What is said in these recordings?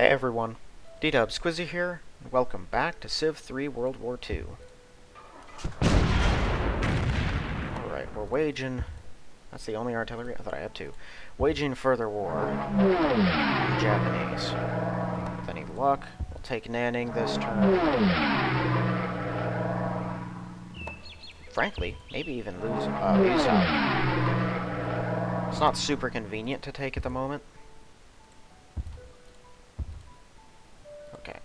Hey everyone, D-Dub Squizzy here, and welcome back to Civ 3 World War II. Alright, we're waging... That's the only artillery? I thought I had two. Waging further war on the Japanese. With any luck, we'll take Nanning this turn. Frankly, maybe even lose Uzao. It's not super convenient to take at the moment. Okay,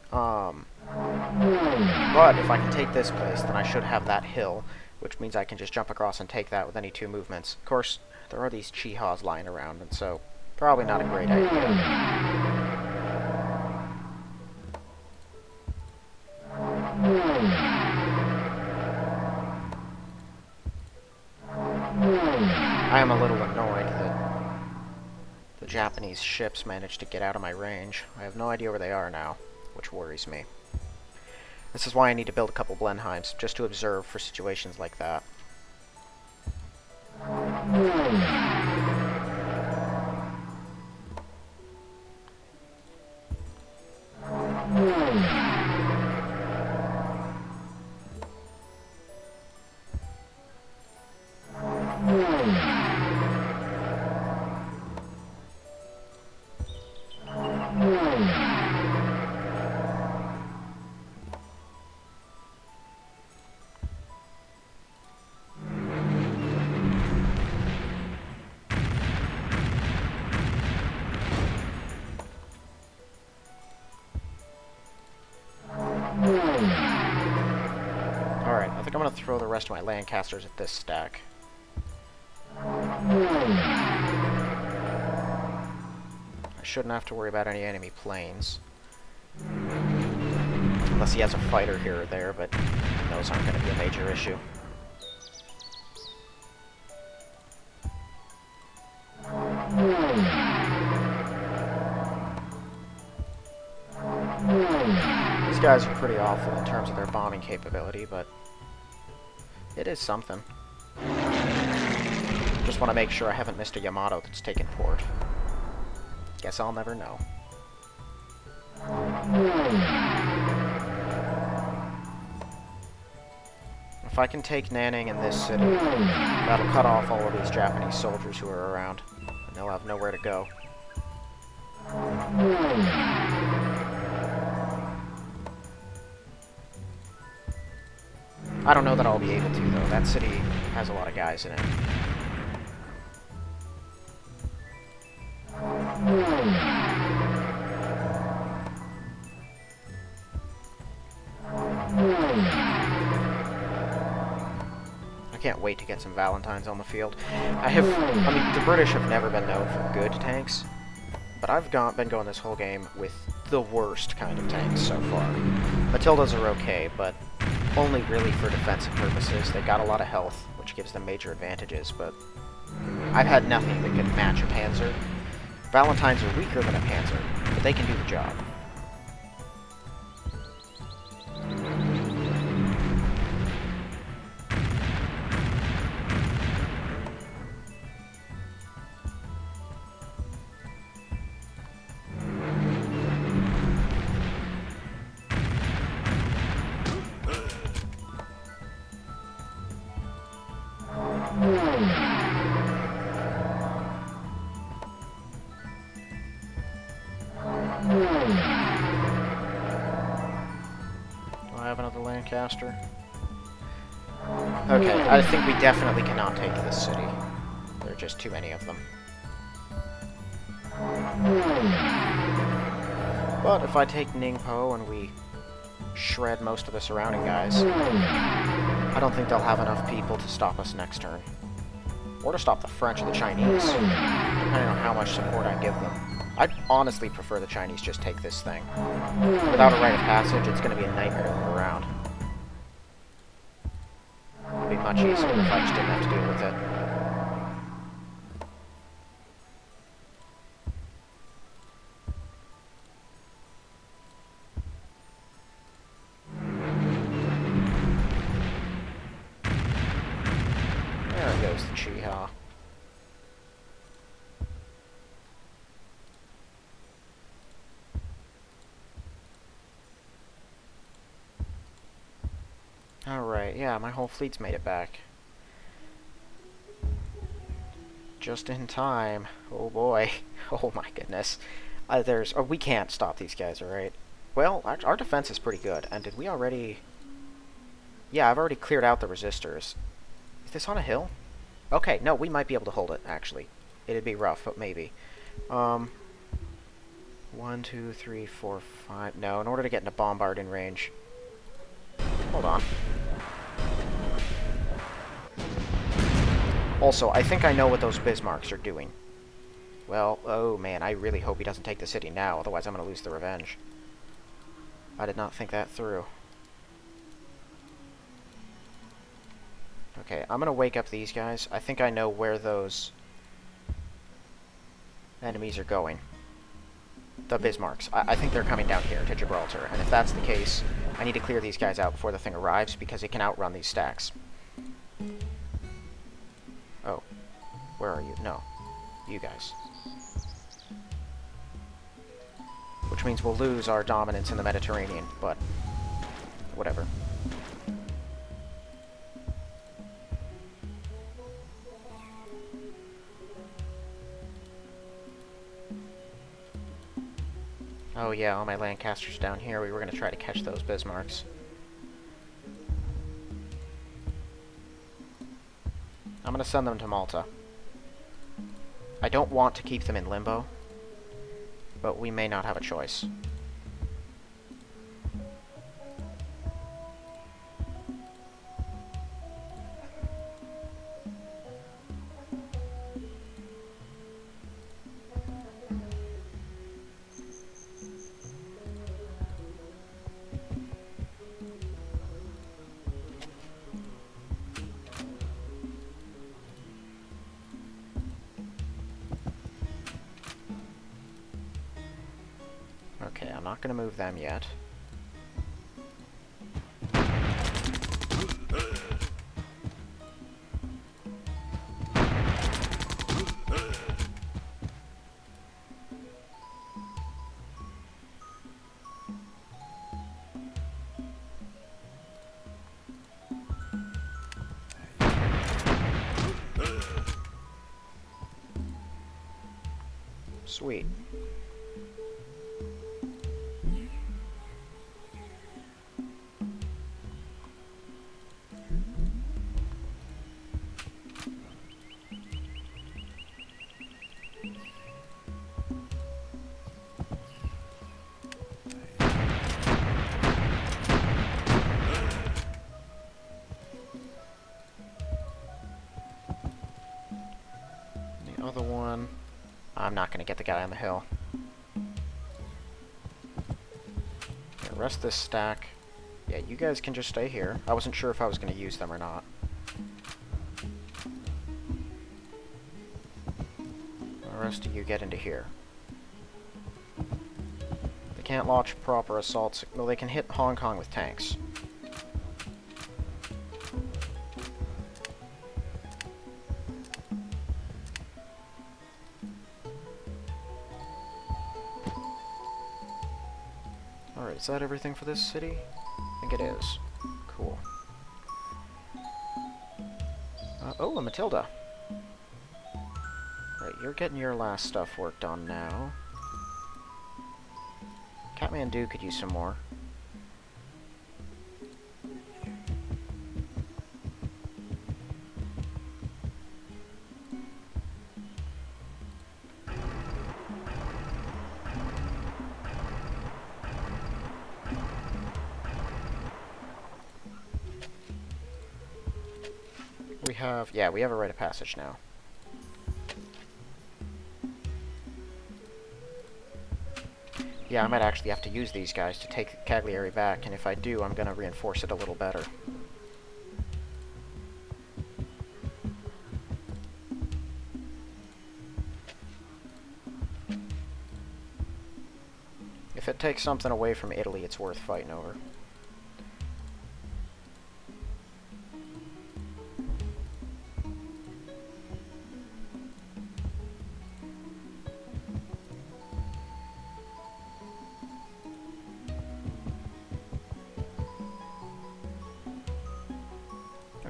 but if I can take this place, then I should have that hill, which means I can just jump across and take that with any two movements. Of course, there are these Chihas lying around, and so probably not a great idea. I am a little annoyed that the Japanese ships managed to get out of my range. I have no idea where they are now, which worries me. This is why I need to build a couple Blenheims, just to observe for situations like that. Alright, I think I'm going to throw the rest of my Lancasters at this stack. I shouldn't have to worry about any enemy planes. Unless he has a fighter here or there, but those aren't going to be a major issue. These guys are pretty awful in terms of their bombing capability, but it is something. Just want to make sure I haven't missed a Yamato that's taken port. Guess I'll never know. If I can take Nanning in this city, that'll cut off all of these Japanese soldiers who are around, and they'll have nowhere to go. I don't know that I'll be able to, though. That city has a lot of guys in it. I can't wait to get some Valentines on the field. I mean, the British have never been known for good tanks, but I've been going this whole game with the worst kind of tanks so far. Matildas are okay, but only really for defensive purposes. They've got a lot of health, which gives them major advantages, but I've had nothing that can match a Panzer. Valentines are weaker than a Panzer, but they can do the job. Do I have another Lancaster? Okay, I think we definitely cannot take this city. There are just too many of them. But if I take Ningpo and we shred most of the surrounding guys, I don't think they'll have enough people to stop us next turn. Or to stop the French or the Chinese, depending on how much support I give them. I'd honestly prefer the Chinese just take this thing. Without a rite of passage, it's going to be a nightmare to move around. It'd be much easier if I just didn't have to deal with it. There goes the Chiha. Alright, yeah, my whole fleet's made it back. Just in time. Oh boy. Oh my goodness. Oh, we can't stop these guys, alright? Well, our defense is pretty good. And did we already... Yeah, I've already cleared out the resistors. Is this on a hill? Okay, no, we might be able to hold it, actually. It'd be rough, but maybe. 1, 2, 3, 4, 5... No, in order to get into bombarding range... Hold on. Also, I think I know what those Bismarcks are doing. Well, oh man, I really hope he doesn't take the city now, otherwise I'm going to lose the revenge. I did not think that through. Okay, I'm going to wake up these guys. I think I know where those enemies are going. The Bismarcks. I think they're coming down here to Gibraltar, and if that's the case, I need to clear these guys out before the thing arrives, because it can outrun these stacks. Oh. Where are you? No. You guys. Which means we'll lose our dominance in the Mediterranean, but... whatever. Oh yeah, all my Lancasters down here. We were going to try to catch those Bismarcks. I'm going to send them to Malta. I don't want to keep them in limbo, but we may not have a choice. Okay, I'm not going to move them yet. Sweet. The other one... I'm not going to get the guy on the hill. Yeah, rest this stack. Yeah, you guys can just stay here. I wasn't sure if I was going to use them or not. The rest of you get into here. They can't launch proper assaults. Well, they can hit Hong Kong with tanks. Alright, is that everything for this city? I think it is. Cool. Oh, a Matilda. Right, you're getting your last stuff worked on now. Kathmandu could use some more. We have a rite of passage now. Yeah, I might actually have to use these guys to take Cagliari back, and if I do, I'm going to reinforce it a little better. If it takes something away from Italy, it's worth fighting over.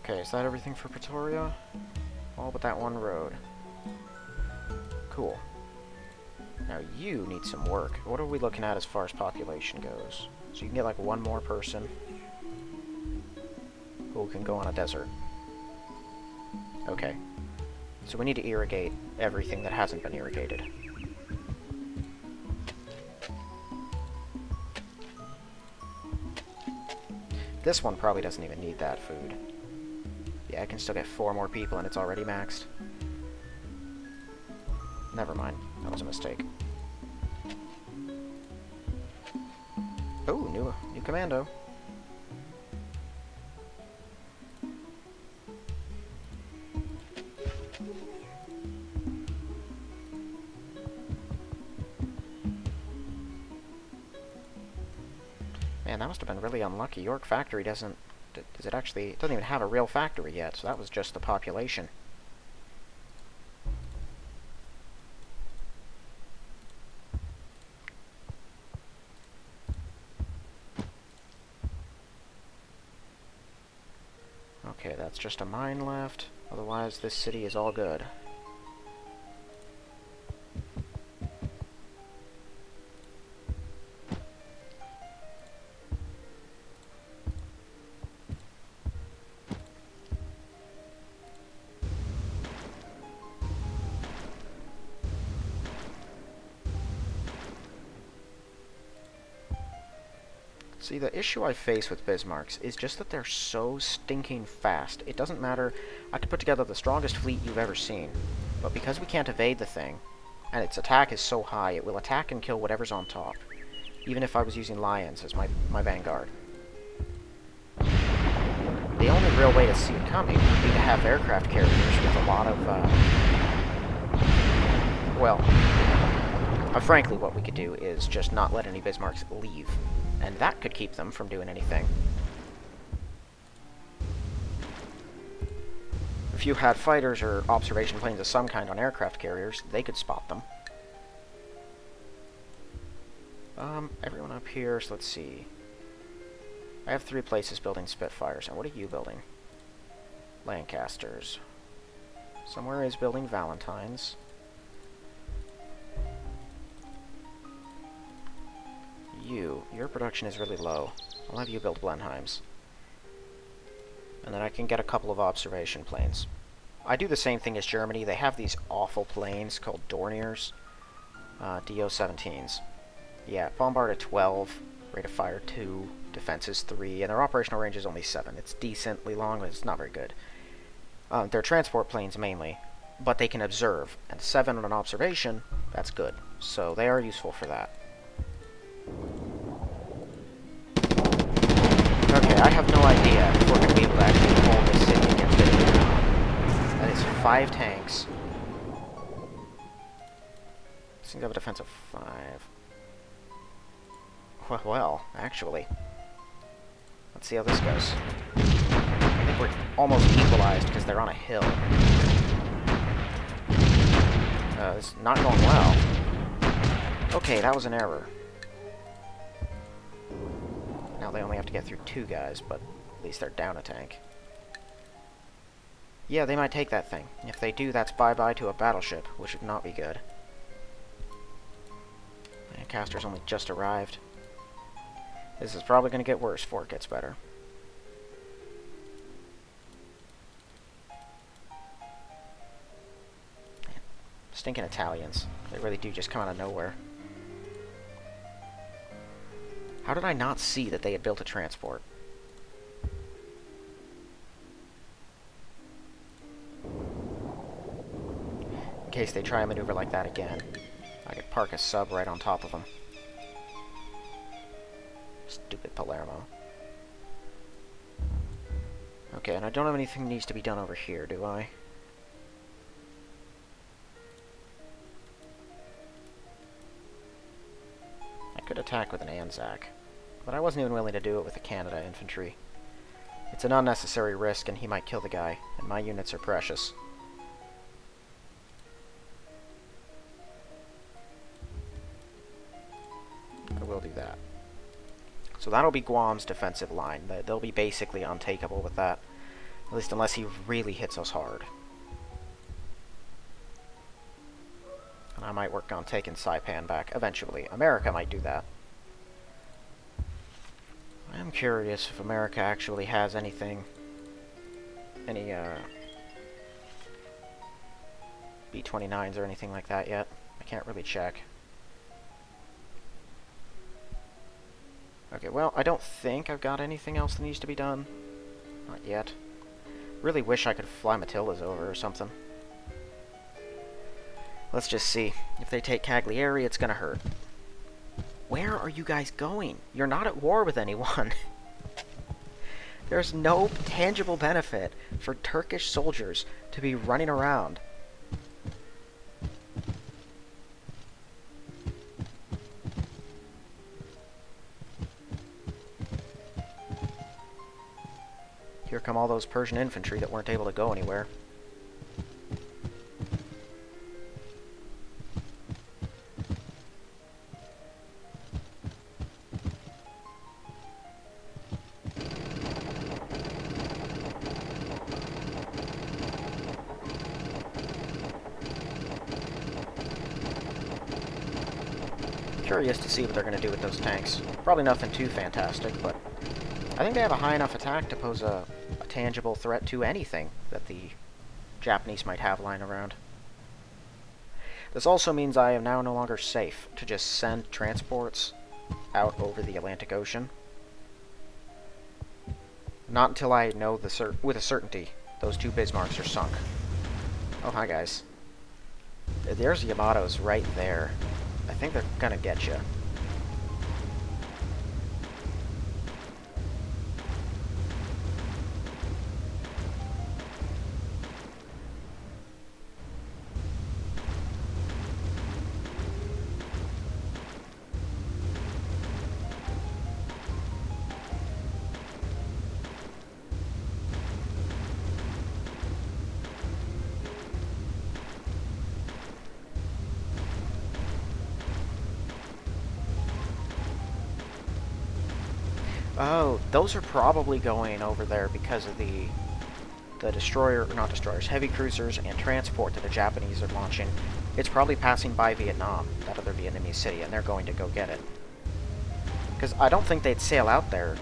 Okay, is that everything for Pretoria? All but that one road. Cool. Now you need some work. What are we looking at as far as population goes? So you can get like one more person who can go on a desert. Okay. So we need to irrigate everything that hasn't been irrigated. This one probably doesn't even need that food. Yeah, I can still get 4 more people and it's already maxed. Never mind. That was a mistake. Oh, new commando. Man, that must have been really unlucky. York Factory doesn't... Does it actually... It doesn't even have a real factory yet, so that was just the population. Okay, that's just a mine left. Otherwise, this city is all good. See, the issue I face with Bismarcks is just that they're so stinking fast. It doesn't matter. I could put together the strongest fleet you've ever seen, but because we can't evade the thing, and its attack is so high, it will attack and kill whatever's on top, even if I was using Lions as my vanguard. The only real way to see it coming would be to have aircraft carriers with a lot of, frankly, what we could do is just not let any Bismarcks leave. And that could keep them from doing anything. If you had fighters or observation planes of some kind on aircraft carriers, they could spot them. Everyone up here, so let's see. I have 3 places building Spitfires, and what are you building? Lancasters. Somewhere is building Valentines. Your production is really low. I'll have you build Blenheims. And then I can get a couple of observation planes. I do the same thing as Germany. They have these awful planes called Dorniers. DO-17s. Yeah, bombard at 12, rate of fire 2, defenses 3, and their operational range is only 7. It's decently long, but it's not very good. They're transport planes mainly, but they can observe, and 7 on an observation, that's good. So they are useful for that. Okay, I have no idea if we're going to be able to actually hold this city against it. That is 5 tanks. This thing's got a defense of 5. Well, actually. Let's see how this goes. I think we're almost equalized because they're on a hill. It's not going well. Okay, that was an error. Now they only have to get through 2 guys, but at least they're down a tank. Yeah, they might take that thing. If they do, that's bye-bye to a battleship, which would not be good. Lancaster's only just arrived. This is probably going to get worse before it gets better. Man, stinking Italians. They really do just come out of nowhere. How did I not see that they had built a transport? In case they try a maneuver like that again, I could park a sub right on top of them. Stupid Palermo. Okay, and I don't have anything that needs to be done over here, do I? I could attack with an Anzac, but I wasn't even willing to do it with the Canada infantry. It's an unnecessary risk, and he might kill the guy, and my units are precious. I will do that. So that'll be Guam's defensive line. They'll be basically untakeable with that. At least unless he really hits us hard. And I might work on taking Saipan back eventually. America might do that. I am curious if America actually has anything, any B-29s or anything like that yet. I can't really check. Okay, well, I don't think I've got anything else that needs to be done. Not yet. Really wish I could fly Matildas over or something. Let's just see. If they take Cagliari, it's gonna hurt. Where are you guys going? You're not at war with anyone. There's no tangible benefit for Turkish soldiers to be running around. Here come all those Persian infantry that weren't able to go anywhere. Curious to see what they're going to do with those tanks. Probably nothing too fantastic, but I think they have a high enough attack to pose a tangible threat to anything that the Japanese might have lying around. This also means I am now no longer safe to just send transports out over the Atlantic Ocean. Not until I know with a certainty those two Bismarcks are sunk. Oh, hi guys. There's Yamatos right there. I think they're gonna get you. Oh, those are probably going over there because of the destroyer, or not destroyers, heavy cruisers and transport that the Japanese are launching. It's probably passing by Vietnam, that other Vietnamese city, and they're going to go get it. Because I don't think they'd sail out there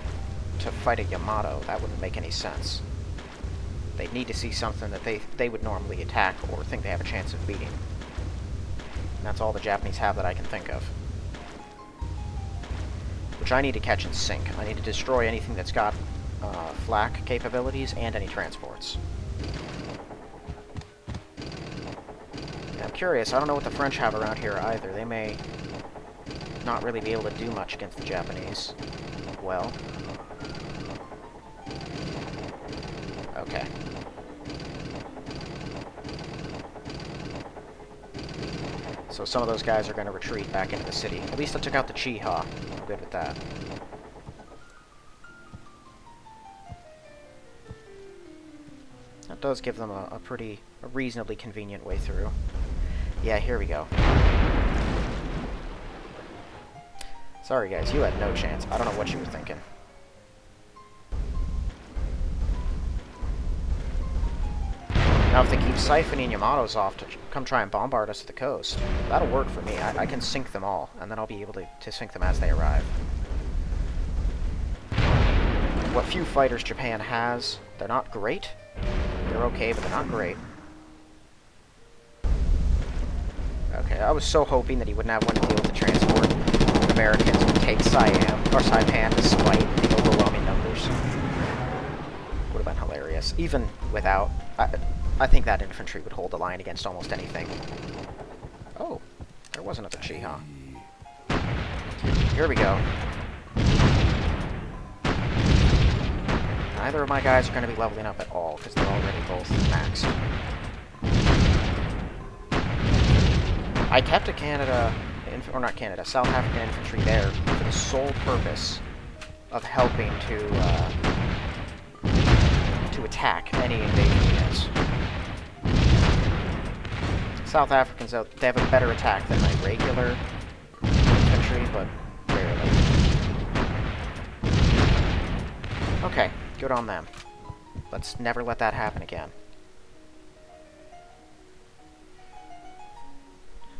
to fight a Yamato. That wouldn't make any sense. They'd need to see something that they would normally attack or think they have a chance of beating. And that's all the Japanese have that I can think of. Which I need to catch and sink. I need to destroy anything that's got flak capabilities and any transports. And I'm curious, I don't know what the French have around here either. They may not really be able to do much against the Japanese. Well. Okay. So some of those guys are going to retreat back into the city. At least I took out the Chiha. I'm good with that. That does give them a reasonably convenient way through. Yeah, here we go. Sorry guys, you had no chance. I don't know what you were thinking. Now if they keep siphoning Yamatos off to come try and bombard us at the coast, that'll work for me. I can sink them all, and then I'll be able to sink them as they arrive. What few fighters Japan has, they're not great. They're okay, but they're not great. Okay, I was so hoping that he wouldn't have one to deal with the transport. The Americans would take Saipan despite the overwhelming numbers. Would have been hilarious. Even without... I think that infantry would hold the line against almost anything. Oh, there was another Chiha. Here we go. Neither of my guys are going to be leveling up at all, because they're already both maxed. I kept a South African infantry there for the sole purpose of helping to attack any invading units. South Africans, they have a better attack than my regular infantry, but rarely. Okay, good on them. Let's never let that happen again.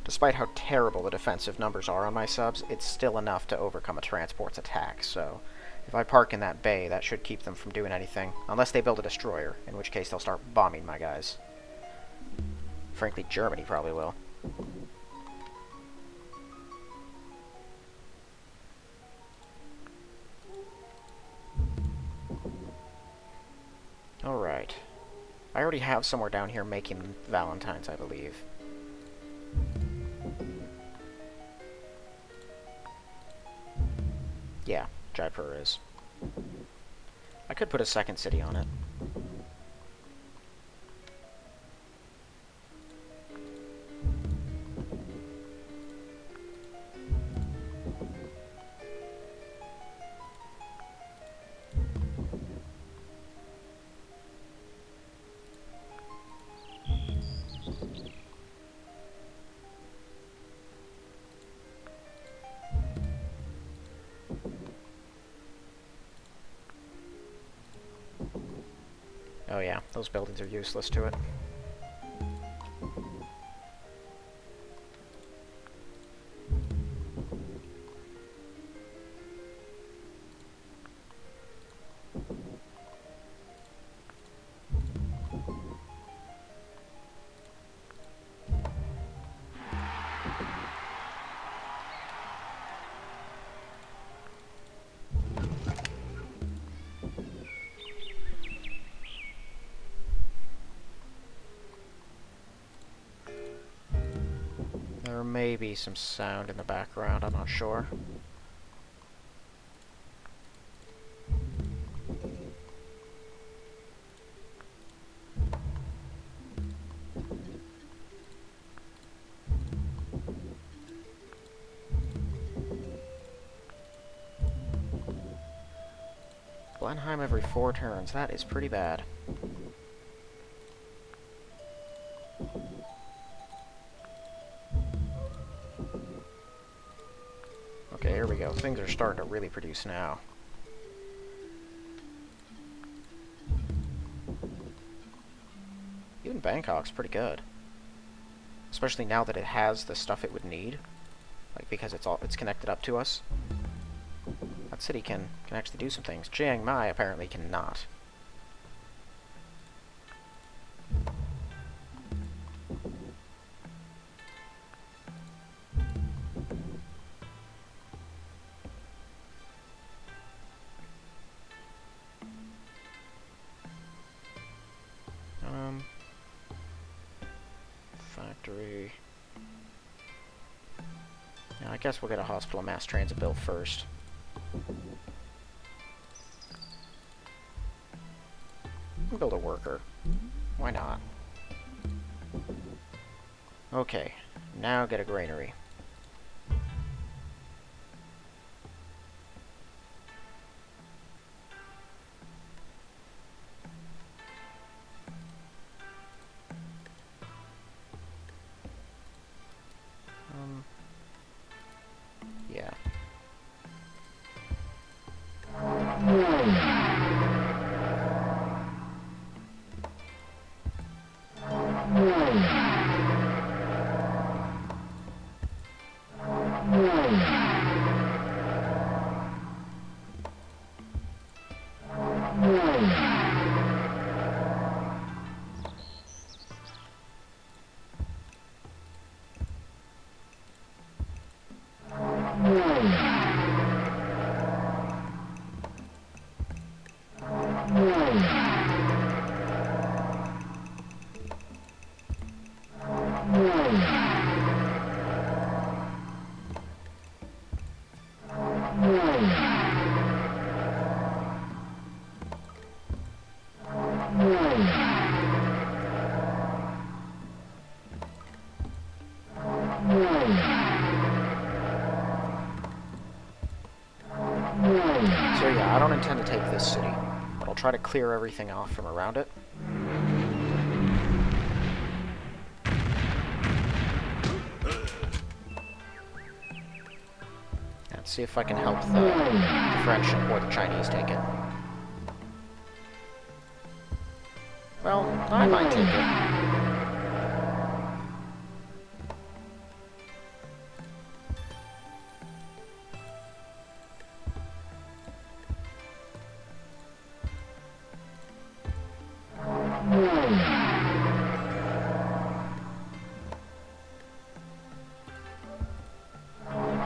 Despite how terrible the defensive numbers are on my subs, it's still enough to overcome a transport's attack, so if I park in that bay, that should keep them from doing anything. Unless they build a destroyer, in which case they'll start bombing my guys. Frankly, Germany probably will. Alright. I already have somewhere down here making Valentines, I believe. Yeah, Jaipur is. I could put a second city on it. Oh yeah, those buildings are useless to it. There may be some sound in the background, I'm not sure. Blenheim every 4 turns, that is pretty bad. Okay, here we go. Things are starting to really produce now. Even Bangkok's pretty good. Especially now that it has the stuff it would need. Like, because it's connected up to us. That city can actually do some things. Chiang Mai apparently cannot. Factory. Yeah, I guess we'll get a hospital and mass transit built first. Build a worker. Why not? Okay, now get a granary. Yeah. So yeah, I don't intend to take this city, but I'll try to clear everything off from around it. And see if I can help the French or the Chinese take it. Well, I might take it.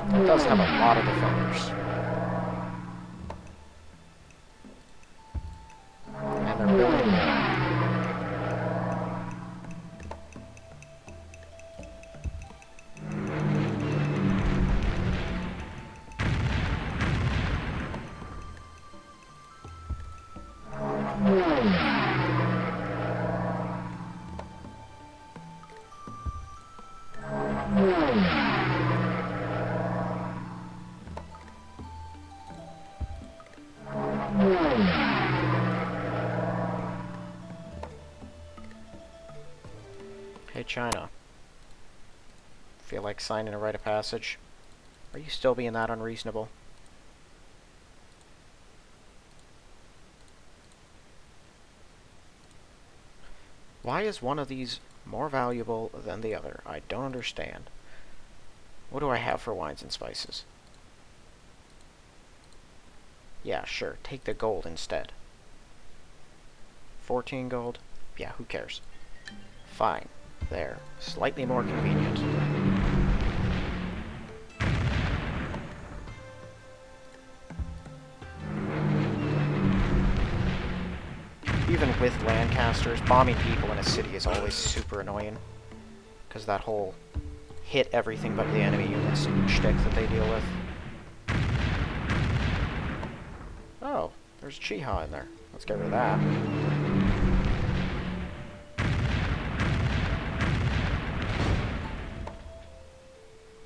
It does have a lot of defenders. And they're building more. Hey, China. Feel like signing a rite of passage? Are you still being that unreasonable? Why is one of these more valuable than the other? I don't understand. What do I have for wines and spices? Yeah, sure. Take the gold instead. 14 gold? Yeah, who cares? Fine. There. Slightly more convenient. Even with Lancasters, bombing people in a city is always super annoying. Because that whole hit everything but the enemy units shtick that they deal with. Oh, there's Chiha in there. Let's get rid of that.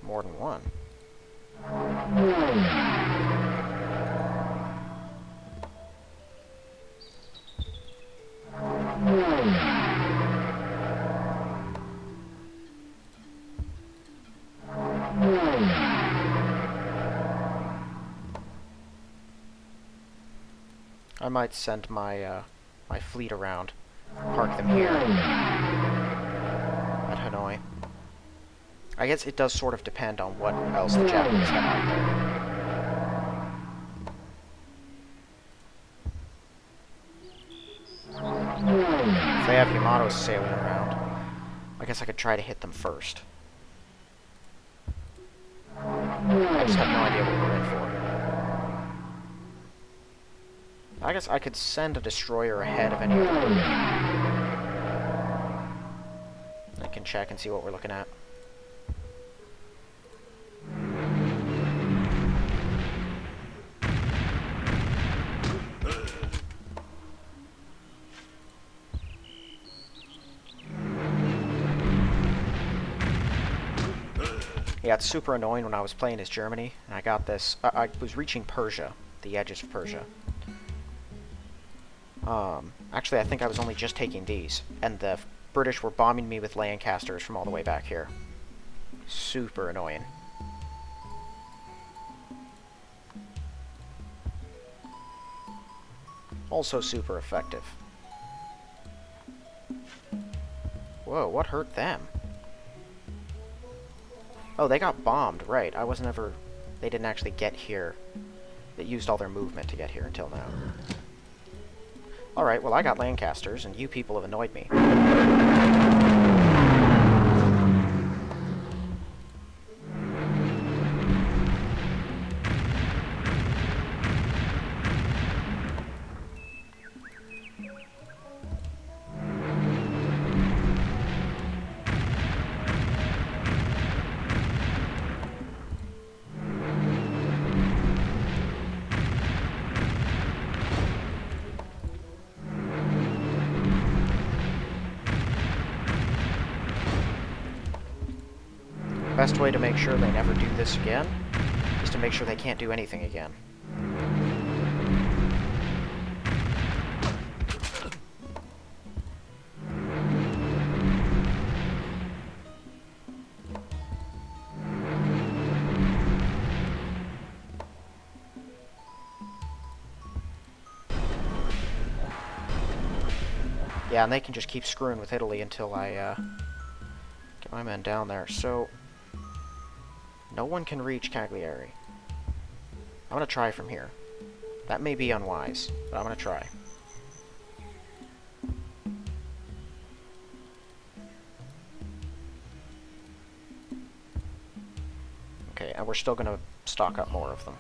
More than one. I might send my my fleet around, park them here at Hanoi. I guess it does sort of depend on what else the Japanese have out there. If they have Yamatos sailing around, I guess I could try to hit them first. I just have no idea what we're in for. I guess I could send a destroyer ahead of any other group. I can check and see what we're looking at. Yeah, it's super annoying when I was playing as Germany, and I got this... I was reaching Persia, the edges of Persia. Actually, I think I was only just taking these, and the British were bombing me with Lancasters from all the way back here. Super annoying. Also super effective. Whoa, what hurt them? Oh, they got bombed, right. I wasn't ever... They didn't actually get here. They used all their movement to get here until now. Alright, well I got Lancasters, and you people have annoyed me. Best way to make sure they never do this again is to make sure they can't do anything again. Yeah, and they can just keep screwing with Italy until I get my men down there. So, no one can reach Cagliari. I'm going to try from here. That may be unwise, but I'm going to try. Okay, and we're still going to stock up more of them.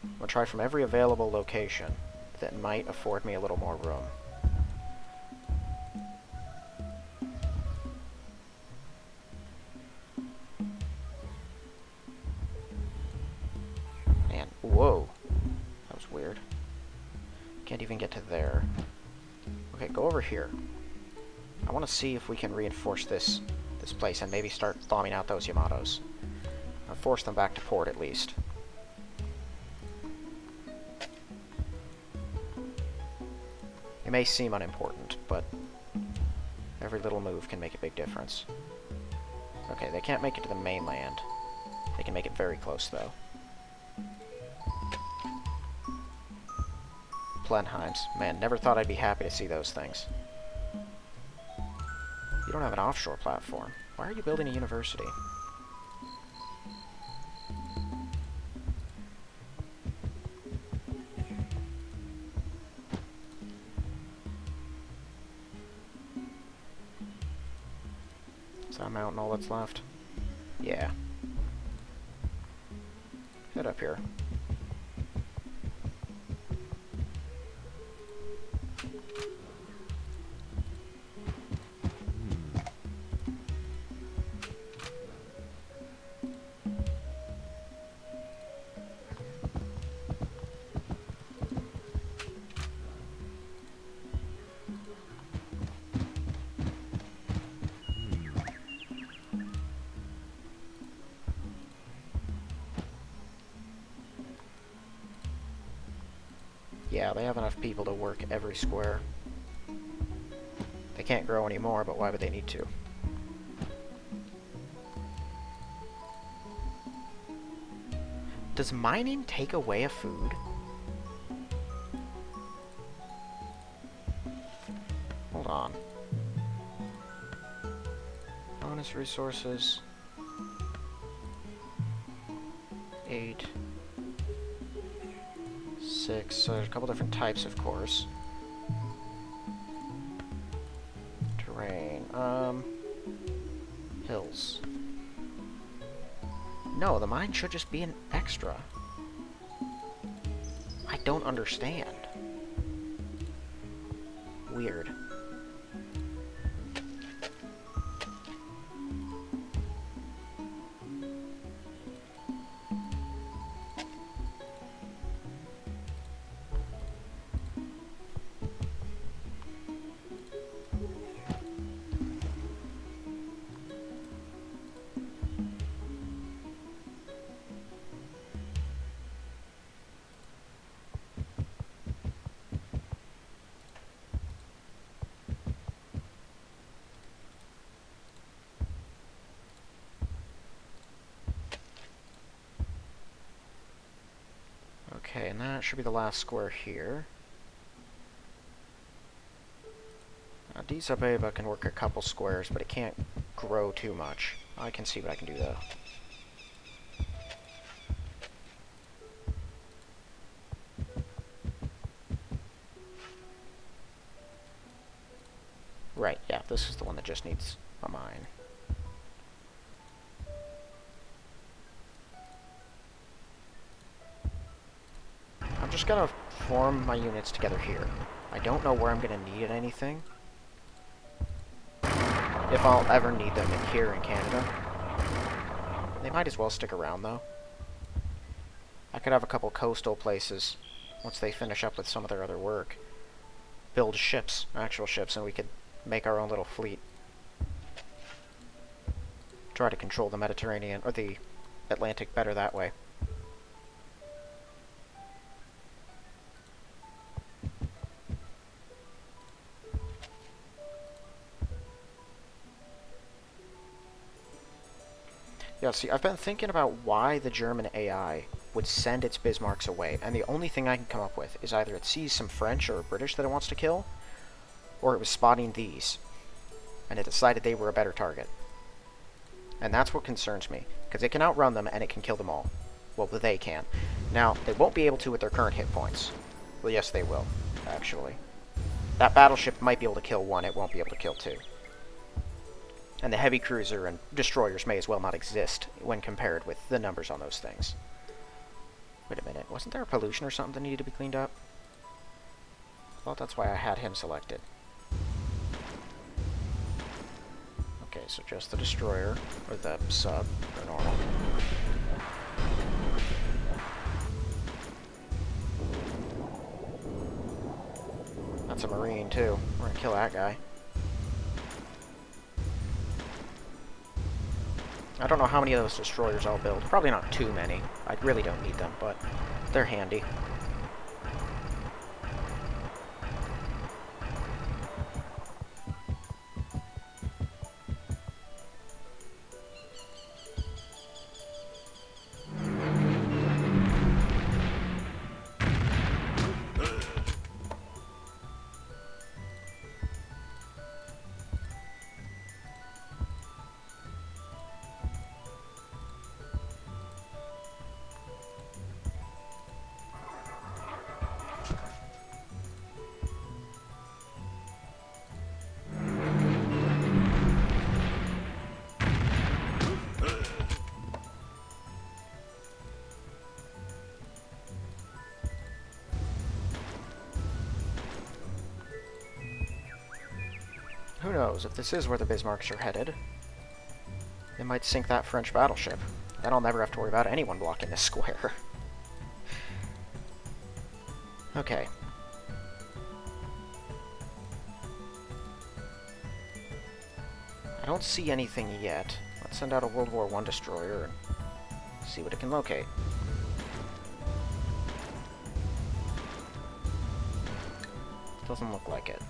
I'm going to try from every available location that might afford me a little more room. Man, whoa. That was weird. Can't even get to there. Okay, go over here. I want to see if we can reinforce this place and maybe start bombing out those Yamatos. I'll force them back to port at least. It may seem unimportant, but every little move can make a big difference. Okay, they can't make it to the mainland. They can make it very close, though. Blenheims. Man, never thought I'd be happy to see those things. You don't have an offshore platform. Why are you building a university? Is that mountain all that's left? Yeah. Head up here. Yeah, they have enough people to work every square. They can't grow anymore, but why would they need to? Does mining take away a food? Hold on. Bonus resources. 8. 6. So there's a couple different types, of course. Terrain. Hills. No, the mine should just be an extra. I don't understand. Weird. Okay, and that should be the last square here. Now, Addis Ababa can work a couple squares, but it can't grow too much. I can see what I can do, though. Right, yeah, this is the one that just needs a mine. I'm just gonna form my units together here. I don't know where I'm gonna need anything. If I'll ever need them here in Canada. They might as well stick around, though. I could have a couple coastal places, once they finish up with some of their other work. Build ships, actual ships, and we could make our own little fleet. Try to control the Mediterranean, or the Atlantic better that way. Yeah, see, I've been thinking about why the German AI would send its Bismarcks away, and the only thing I can come up with is either it sees some French or British that it wants to kill, or it was spotting these, and it decided they were a better target. And that's what concerns me, because it can outrun them and it can kill them all. Well, they can. Now, they won't be able to with their current hit points. Well, yes, they will, actually. That battleship might be able to kill one, it won't be able to kill two. And the heavy cruiser and destroyers may as well not exist when compared with the numbers on those things. Wait a minute, wasn't there pollution or something that needed to be cleaned up? I thought that's why I had him selected. Okay, so just the destroyer, or the sub, or normal. That's a Marine, too. We're gonna kill that guy. I don't know how many of those destroyers I'll build. Probably not too many. I really don't need them, but they're handy. Who knows, if this is where the Bismarcks are headed, they might sink that French battleship. Then I'll never have to worry about anyone blocking this square. Okay. I don't see anything yet. Let's send out a World War I destroyer and see what it can locate. Doesn't look like it.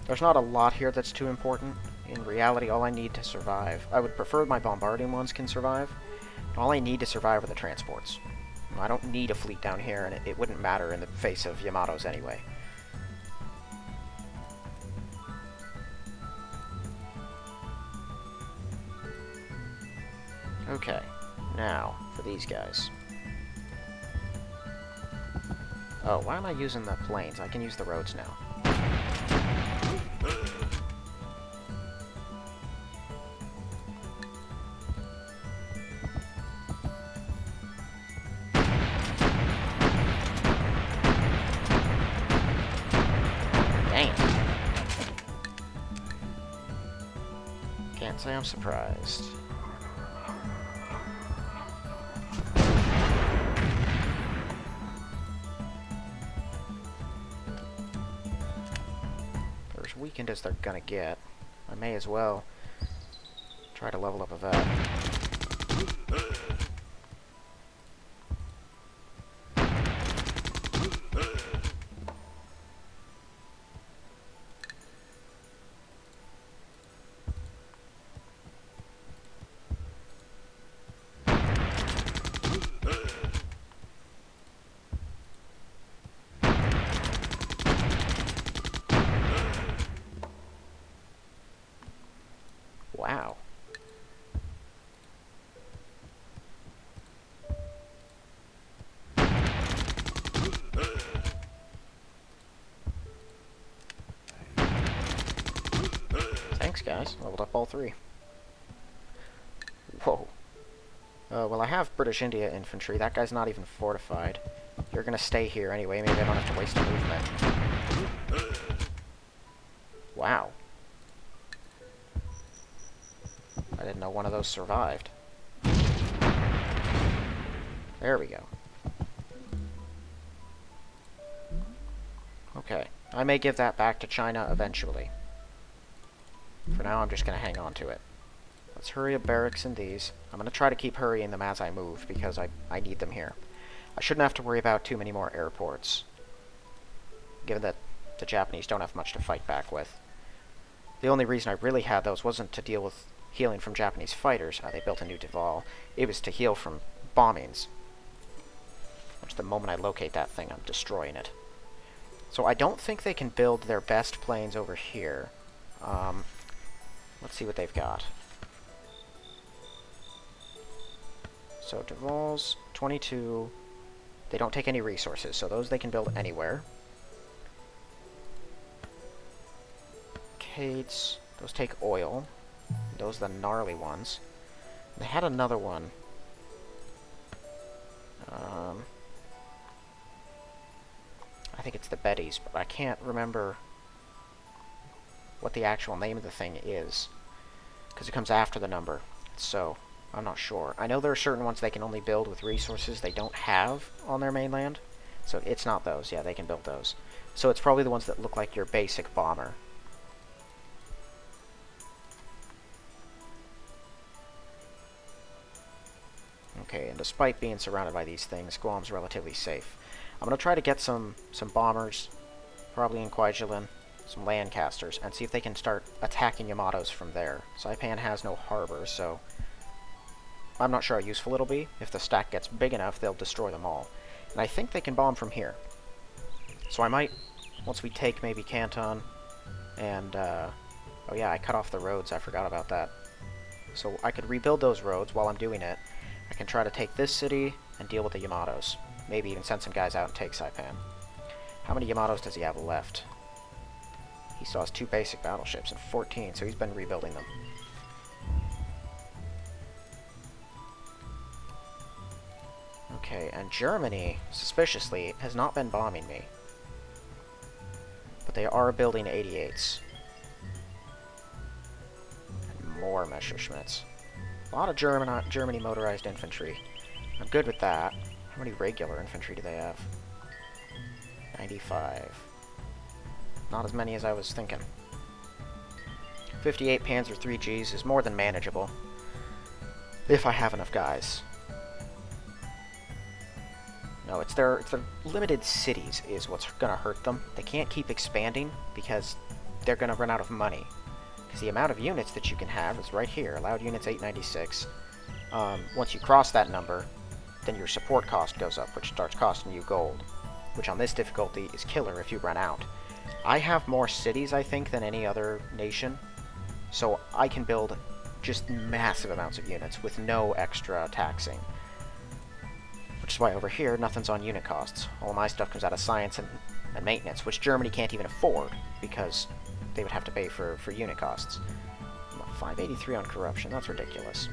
There's not a lot here that's too important. In reality, all I need to survive... I would prefer my bombarding ones can survive. All I need to survive are the transports. I don't need a fleet down here, and it wouldn't matter in the face of Yamatos anyway. Okay, now, for these guys. Oh, why am I using the planes? I can use the roads now. Can't say I'm surprised. They're as weakened as they're gonna get. I may as well try to level up a vet. Wow. Thanks, guys. Leveled up all three. Whoa. Well, I have British India infantry. That guy's not even fortified. You're gonna stay here anyway. Maybe I don't have to waste a movement. Wow. I didn't know one of those survived. There we go. Okay. I may give that back to China eventually. For now, I'm just going to hang on to it. Let's hurry up barracks in these. I'm going to try to keep hurrying them as I move, because I need them here. I shouldn't have to worry about too many more airports. given that the Japanese don't have much to fight back with. The only reason I really had those wasn't to deal with healing from Japanese fighters. They built a new Duval. It was to heal from bombings. Which the moment I locate that thing, I'm destroying it. So I don't think they can build their best planes over here. Let's see what they've got. So Duvals, 22. They don't take any resources, so those they can build anywhere. Kates, those take oil. Those are the gnarly ones. They had another one. I think it's the Bettys, but I can't remember what the actual name of the thing is, because it comes after the number, so I'm not sure. I know there are certain ones they can only build with resources they don't have on their mainland, so it's not those. Yeah, they can build those. So it's probably the ones that look like your basic bomber. Okay, and despite being surrounded by these things, Guam's relatively safe. I'm going to try to get some bombers, probably in Kwajalein, some Lancasters, and see if they can start attacking Yamatos from there. Saipan has no harbor, so I'm not sure how useful it'll be. If the stack gets big enough, they'll destroy them all. And I think they can bomb from here. So I might, once we take maybe Canton, and, oh yeah, I cut off the roads, I forgot about that. So I could rebuild those roads while I'm doing it. I can try to take this city and deal with the Yamatos. Maybe even send some guys out and take Saipan. How many Yamatos does he have left? He still has 2 basic battleships and 14, so he's been rebuilding them. Okay, and Germany, suspiciously, has not been bombing me. But they are building 88s. And more Messerschmitts. A lot of Germany motorized infantry. I'm good with that. How many regular infantry do they have? 95. Not as many as I was thinking. 58 Panzer 3Gs is more than manageable. If I have enough guys. No, it's their limited cities is what's gonna hurt them. They can't keep expanding because they're gonna run out of money. Because the amount of units that you can have is right here. Allowed units 896. Once you cross that number, then your support cost goes up, which starts costing you gold. Which on this difficulty is killer if you run out. I have more cities, I think, than any other nation. So I can build just massive amounts of units with no extra taxing. Which is why over here, nothing's on unit costs. All my stuff comes out of science and maintenance, which Germany can't even afford, because they would have to pay for unit costs. 583 on corruption, that's ridiculous.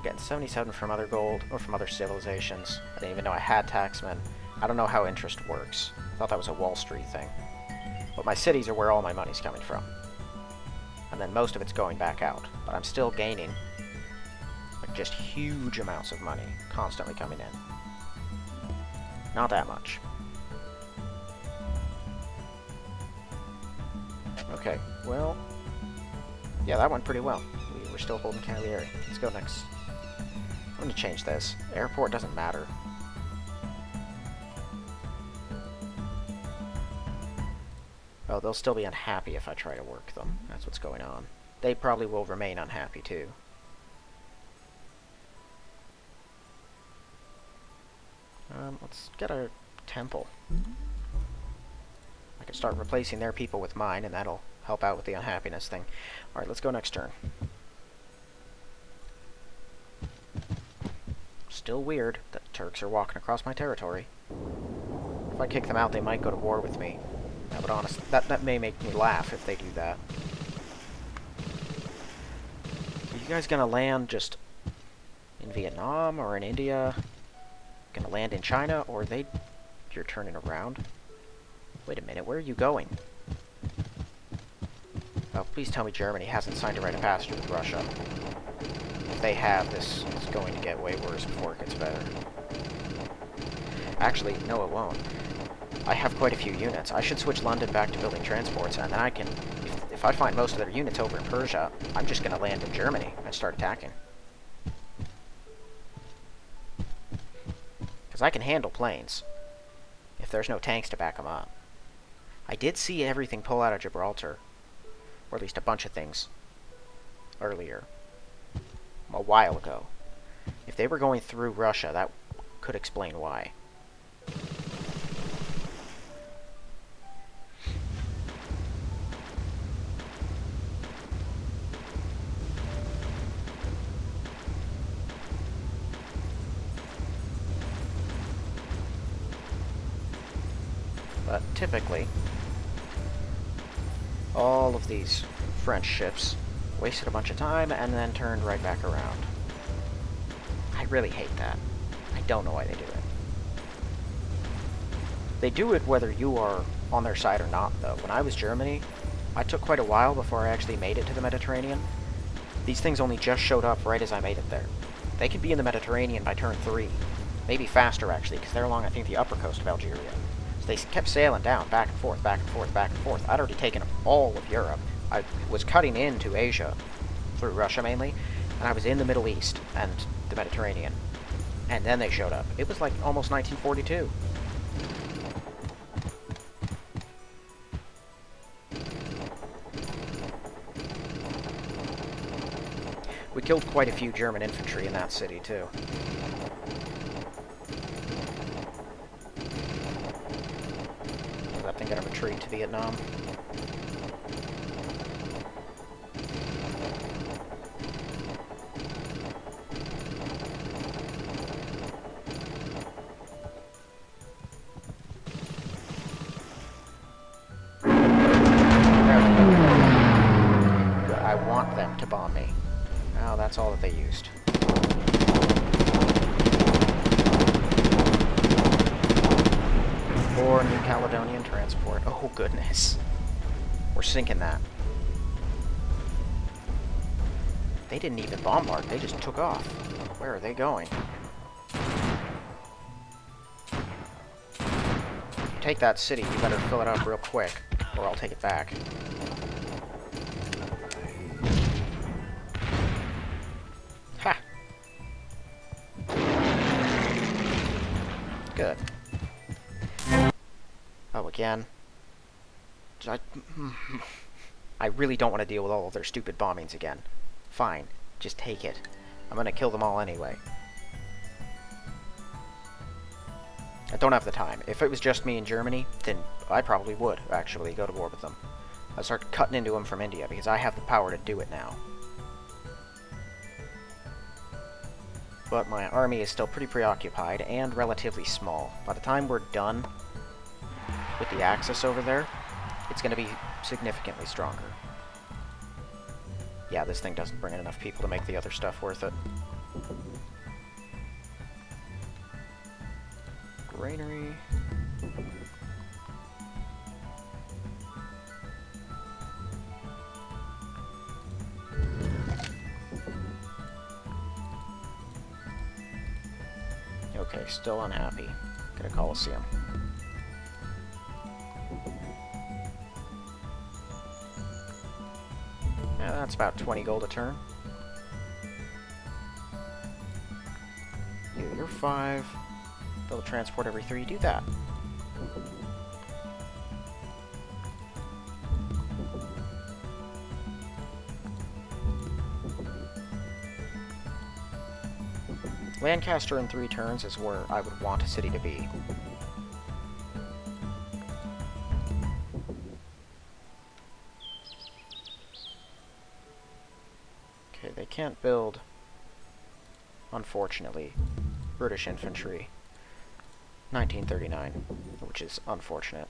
Getting 77 from other gold, or from other civilizations. I didn't even know I had taxmen. I don't know how interest works. I thought that was a Wall Street thing. But my cities are where all my money's coming from. And then most of it's going back out. But I'm still gaining like just huge amounts of money constantly coming in. Not that much. Okay, well, yeah, that went pretty well. We're still holding Cagliari. Let's go next. I'm going to change this. Airport doesn't matter. Oh, they'll still be unhappy if I try to work them. That's what's going on. They probably will remain unhappy, too. Let's get a temple. I can start replacing their people with mine, and that'll help out with the unhappiness thing. Alright, let's go next turn. Still weird that Turks are walking across my territory. If I kick them out, they might go to war with me. Yeah, but honestly, that may make me laugh if they do that. Are you guys gonna land just in Vietnam or in India? Gonna land in China, or you're turning around? Wait a minute, where are you going? Oh, please tell me Germany hasn't signed a rite of passage with Russia. If they have, this is going to get way worse before it gets better. Actually, no it won't. I have quite a few units. I should switch London back to building transports, and then I can... If I find most of their units over in Persia, I'm just gonna land in Germany and start attacking. Because I can handle planes. if there's no tanks to back them up. I did see everything pull out of Gibraltar, or at least a bunch of things, earlier, a while ago. If they were going through Russia, that could explain why. But typically, all of these French ships wasted a bunch of time and then turned right back around. I really hate that. I don't know why they do it. They do it whether you are on their side or not, though. When I was Germany, I took quite a while before I actually made it to the Mediterranean. These things only just showed up right as I made it there. They could be in the Mediterranean by turn 3. Maybe faster, actually, because they're along, I think, the upper coast of Algeria. So they kept sailing down, back and forth, back and forth, back and forth. I'd already taken all of Europe. I was cutting into Asia, through Russia mainly, and I was in the Middle East and the Mediterranean. And then they showed up. It was like almost 1942. We killed quite a few German infantry in that city, too. Is that thing gonna retreat to Vietnam? I want them to bomb me. Oh, that's all that they used. 4 New Caledonian transport. Oh, goodness. We're sinking that. They didn't even bombard. They just took off. Where are they going? If you take that city, you better fill it up real quick, or I'll take it back. Ha! Good. Oh, again. I really don't want to deal with all of their stupid bombings again. Fine. Just take it. I'm gonna kill them all anyway. I don't have the time. If it was just me in Germany, then I probably would, actually, go to war with them. I'd start cutting into them from India, because I have the power to do it now. But my army is still pretty preoccupied, and relatively small. By the time we're done with the Axis over there, it's going to be significantly stronger. Yeah, this thing doesn't bring in enough people to make the other stuff worth it. Granary. Okay, still unhappy. Get a Colosseum. Yeah, that's about 20 gold a turn. You're 5. Build a transport every 3. Do that. Lancaster in 3 turns is where I would want a city to be. Okay, they can't build, unfortunately, British infantry. 1939, which is unfortunate.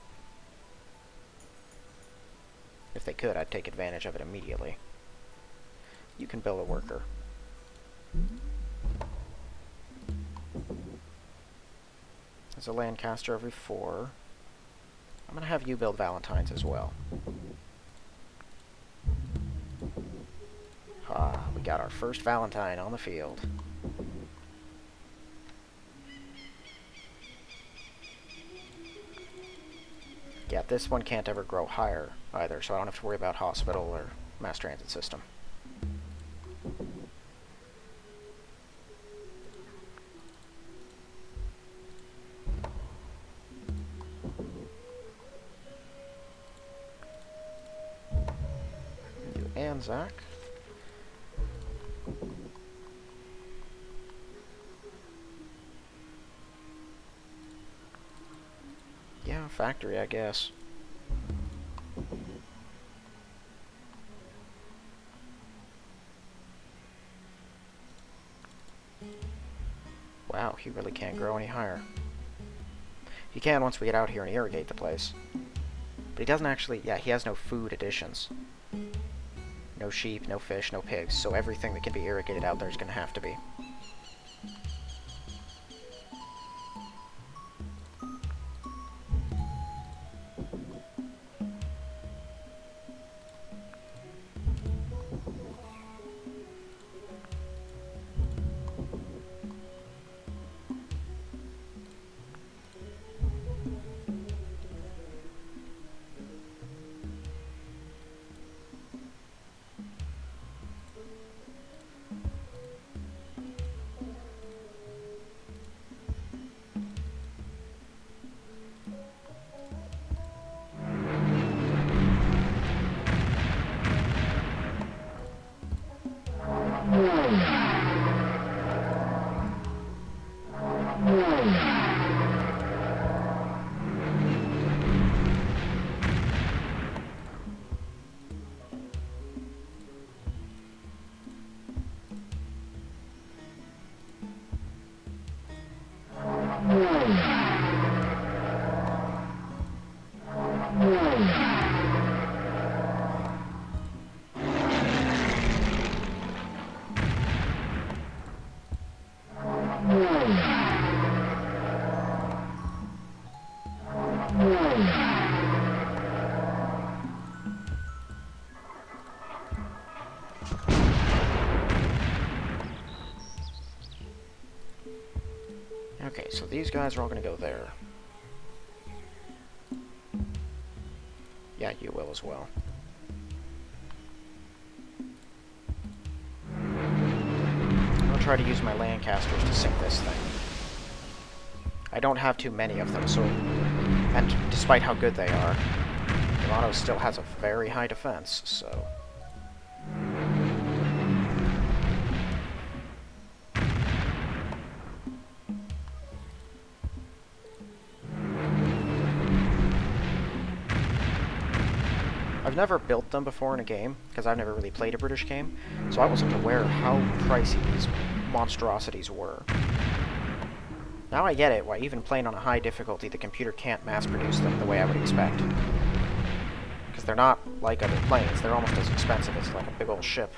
If they could, I'd take advantage of it immediately. You can build a worker. There's a Lancaster every 4. I'm going to have you build Valentines as well. Ah, we got our first Valentine on the field. Yeah, this one can't ever grow higher either, so I don't have to worry about hospital or mass transit system. Zach? Yeah, factory, I guess. Wow, he really can't grow any higher. He can once we get out here and irrigate the place. But he doesn't actually... Yeah, he has no food additions. No sheep, no fish, no pigs, so everything that can be irrigated out there is going to have to be. Okay, so these guys are all going to go there. Yeah, you will as well. I'll try to use my Lancasters to sink this thing. I don't have too many of them, so... And despite how good they are, Yamato still has a very high defense, so... I've never built them before in a game, because I've never really played a British game, so I wasn't aware of how pricey these monstrosities were. Now I get it, why even playing on a high difficulty, the computer can't mass-produce them the way I would expect. Because they're not like other planes, they're almost as expensive as like a big old ship.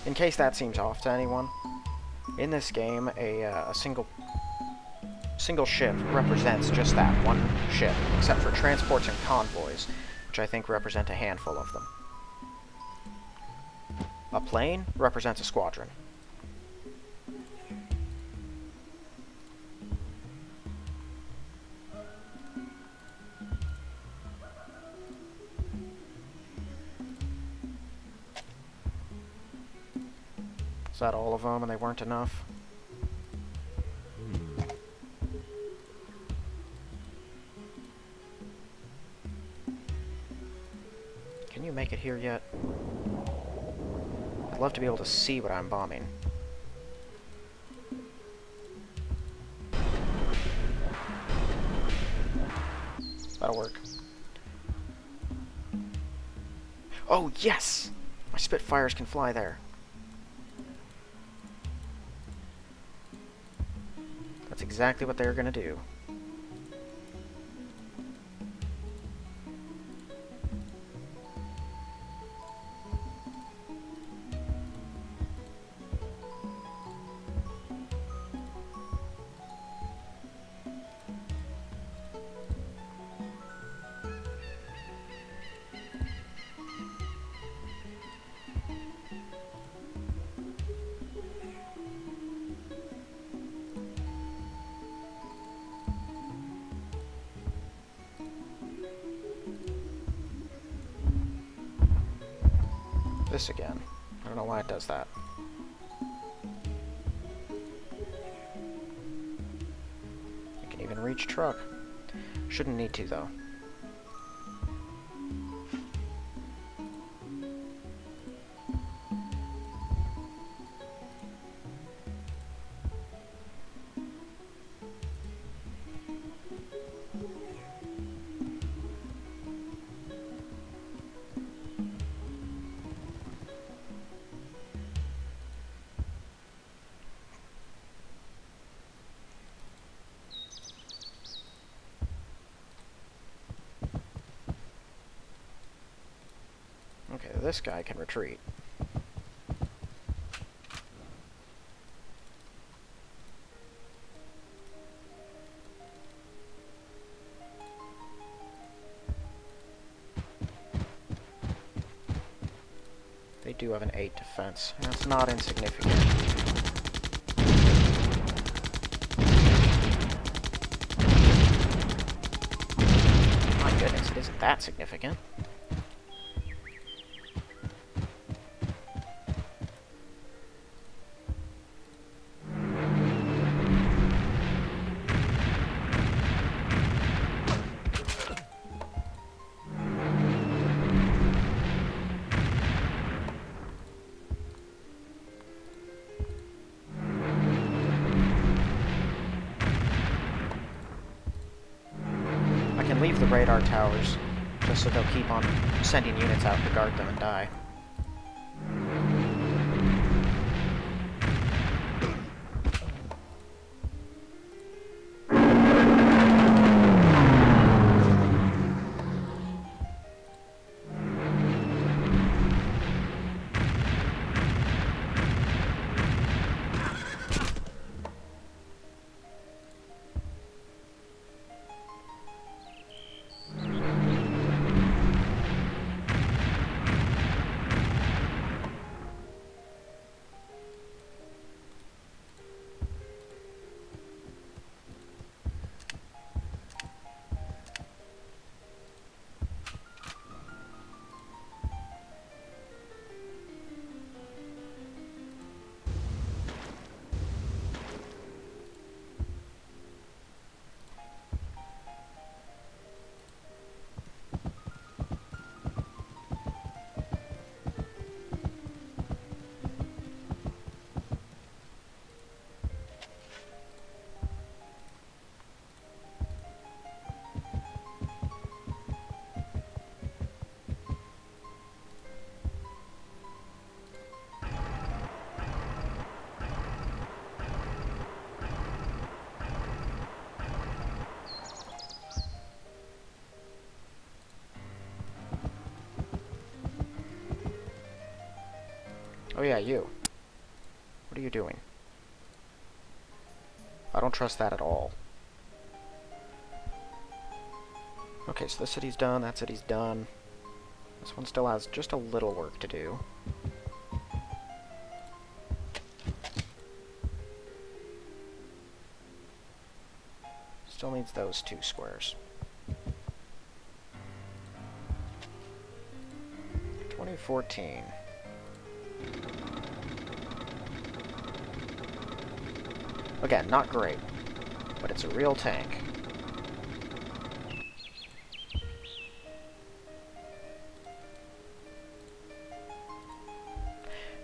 In case that seems off to anyone, in this game, a single ship represents just that, one ship, except for transports and convoys, which I think represent a handful of them. A plane represents a squadron. Is that all of them and they weren't enough? Can you make it here yet? I'd love to be able to see what I'm bombing. That'll work. Oh, yes! My Spitfires can fly there. That's exactly what they're gonna do. This again. I don't know why it does that. I can even even reach truck. Shouldn't need to, though. Okay, this guy can retreat. They do have an 8 defense. That's not insignificant. My goodness, it isn't that significant. Leave the radar towers, just so they'll keep on sending units out to guard them and die. Oh yeah, you. What are you doing? I don't trust that at all. Okay, so this city's done, that city's done. This one still has just a little work to do. Still needs those 2 squares. 2014. Again, not great, but it's a real tank.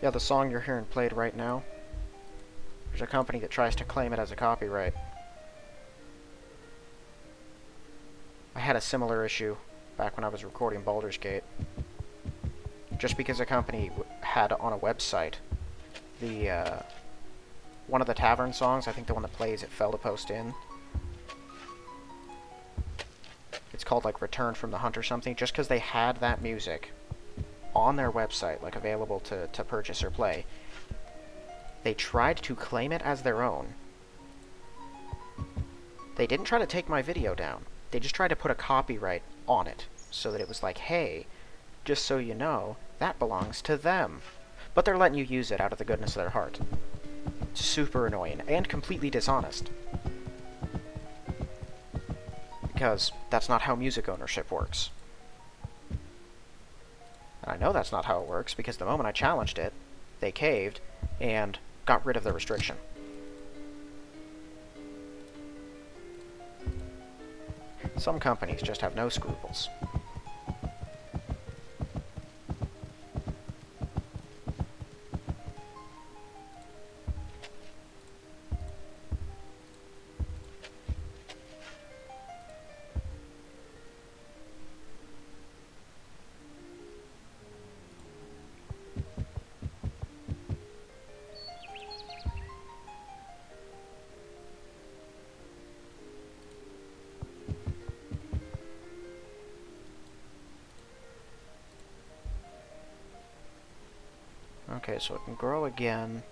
Yeah, the song you're hearing played right now, there's a company that tries to claim it as a copyright. I had a similar issue back when I was recording Baldur's Gate. Just because a company had on a website the, one of the tavern songs, I think the one that plays at Fell to Post Inn. It's called, like, Return from the Hunt or something. Just because they had that music on their website, like, available to purchase or play, they tried to claim it as their own. They didn't try to take my video down. They just tried to put a copyright on it, so that it was like, hey, just so you know, that belongs to them. But they're letting you use it out of the goodness of their heart. Super annoying, and completely dishonest. Because that's not how music ownership works. And I know that's not how it works, because the moment I challenged it, they caved, and got rid of the restriction. Some companies just have no scruples. Okay, so it can grow again.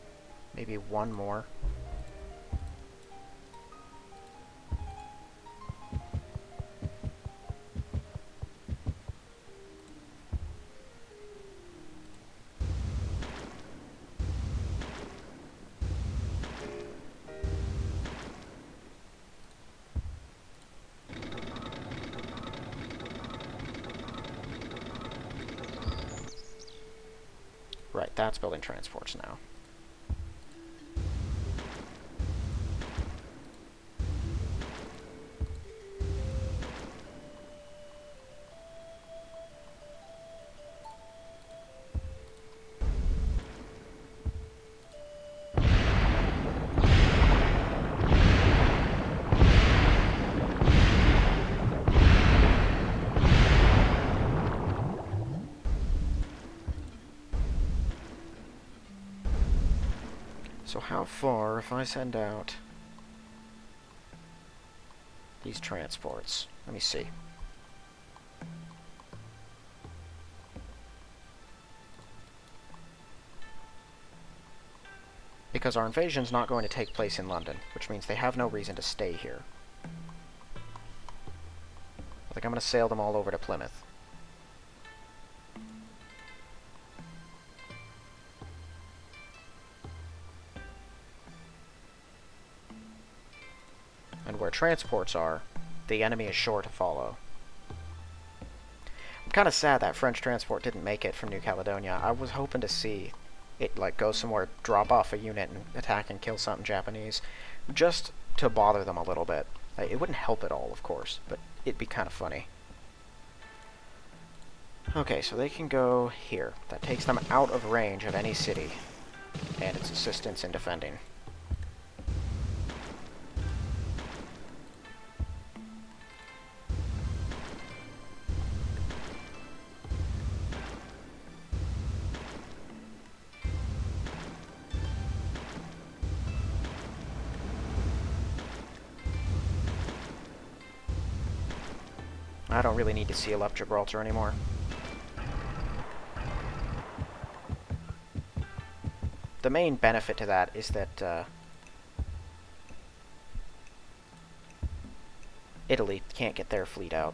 Maybe one more. Right, that's building transports now. So how far, if I send out these transports? Let me see. Because our invasion's not going to take place in London, which means they have no reason to stay here. I think I'm going to sail them all over to Plymouth. And where transports are, the enemy is sure to follow. I'm kind of sad that French transport didn't make it from New Caledonia. I was hoping to see it, like, go somewhere, drop off a unit, and attack and kill something Japanese, just to bother them a little bit. It wouldn't help at all, of course, but it'd be kind of funny. Okay, so they can go here. That takes them out of range of any city, and its assistance in defending. I don't really need to seal up Gibraltar anymore. The main benefit to that is that Italy can't get their fleet out.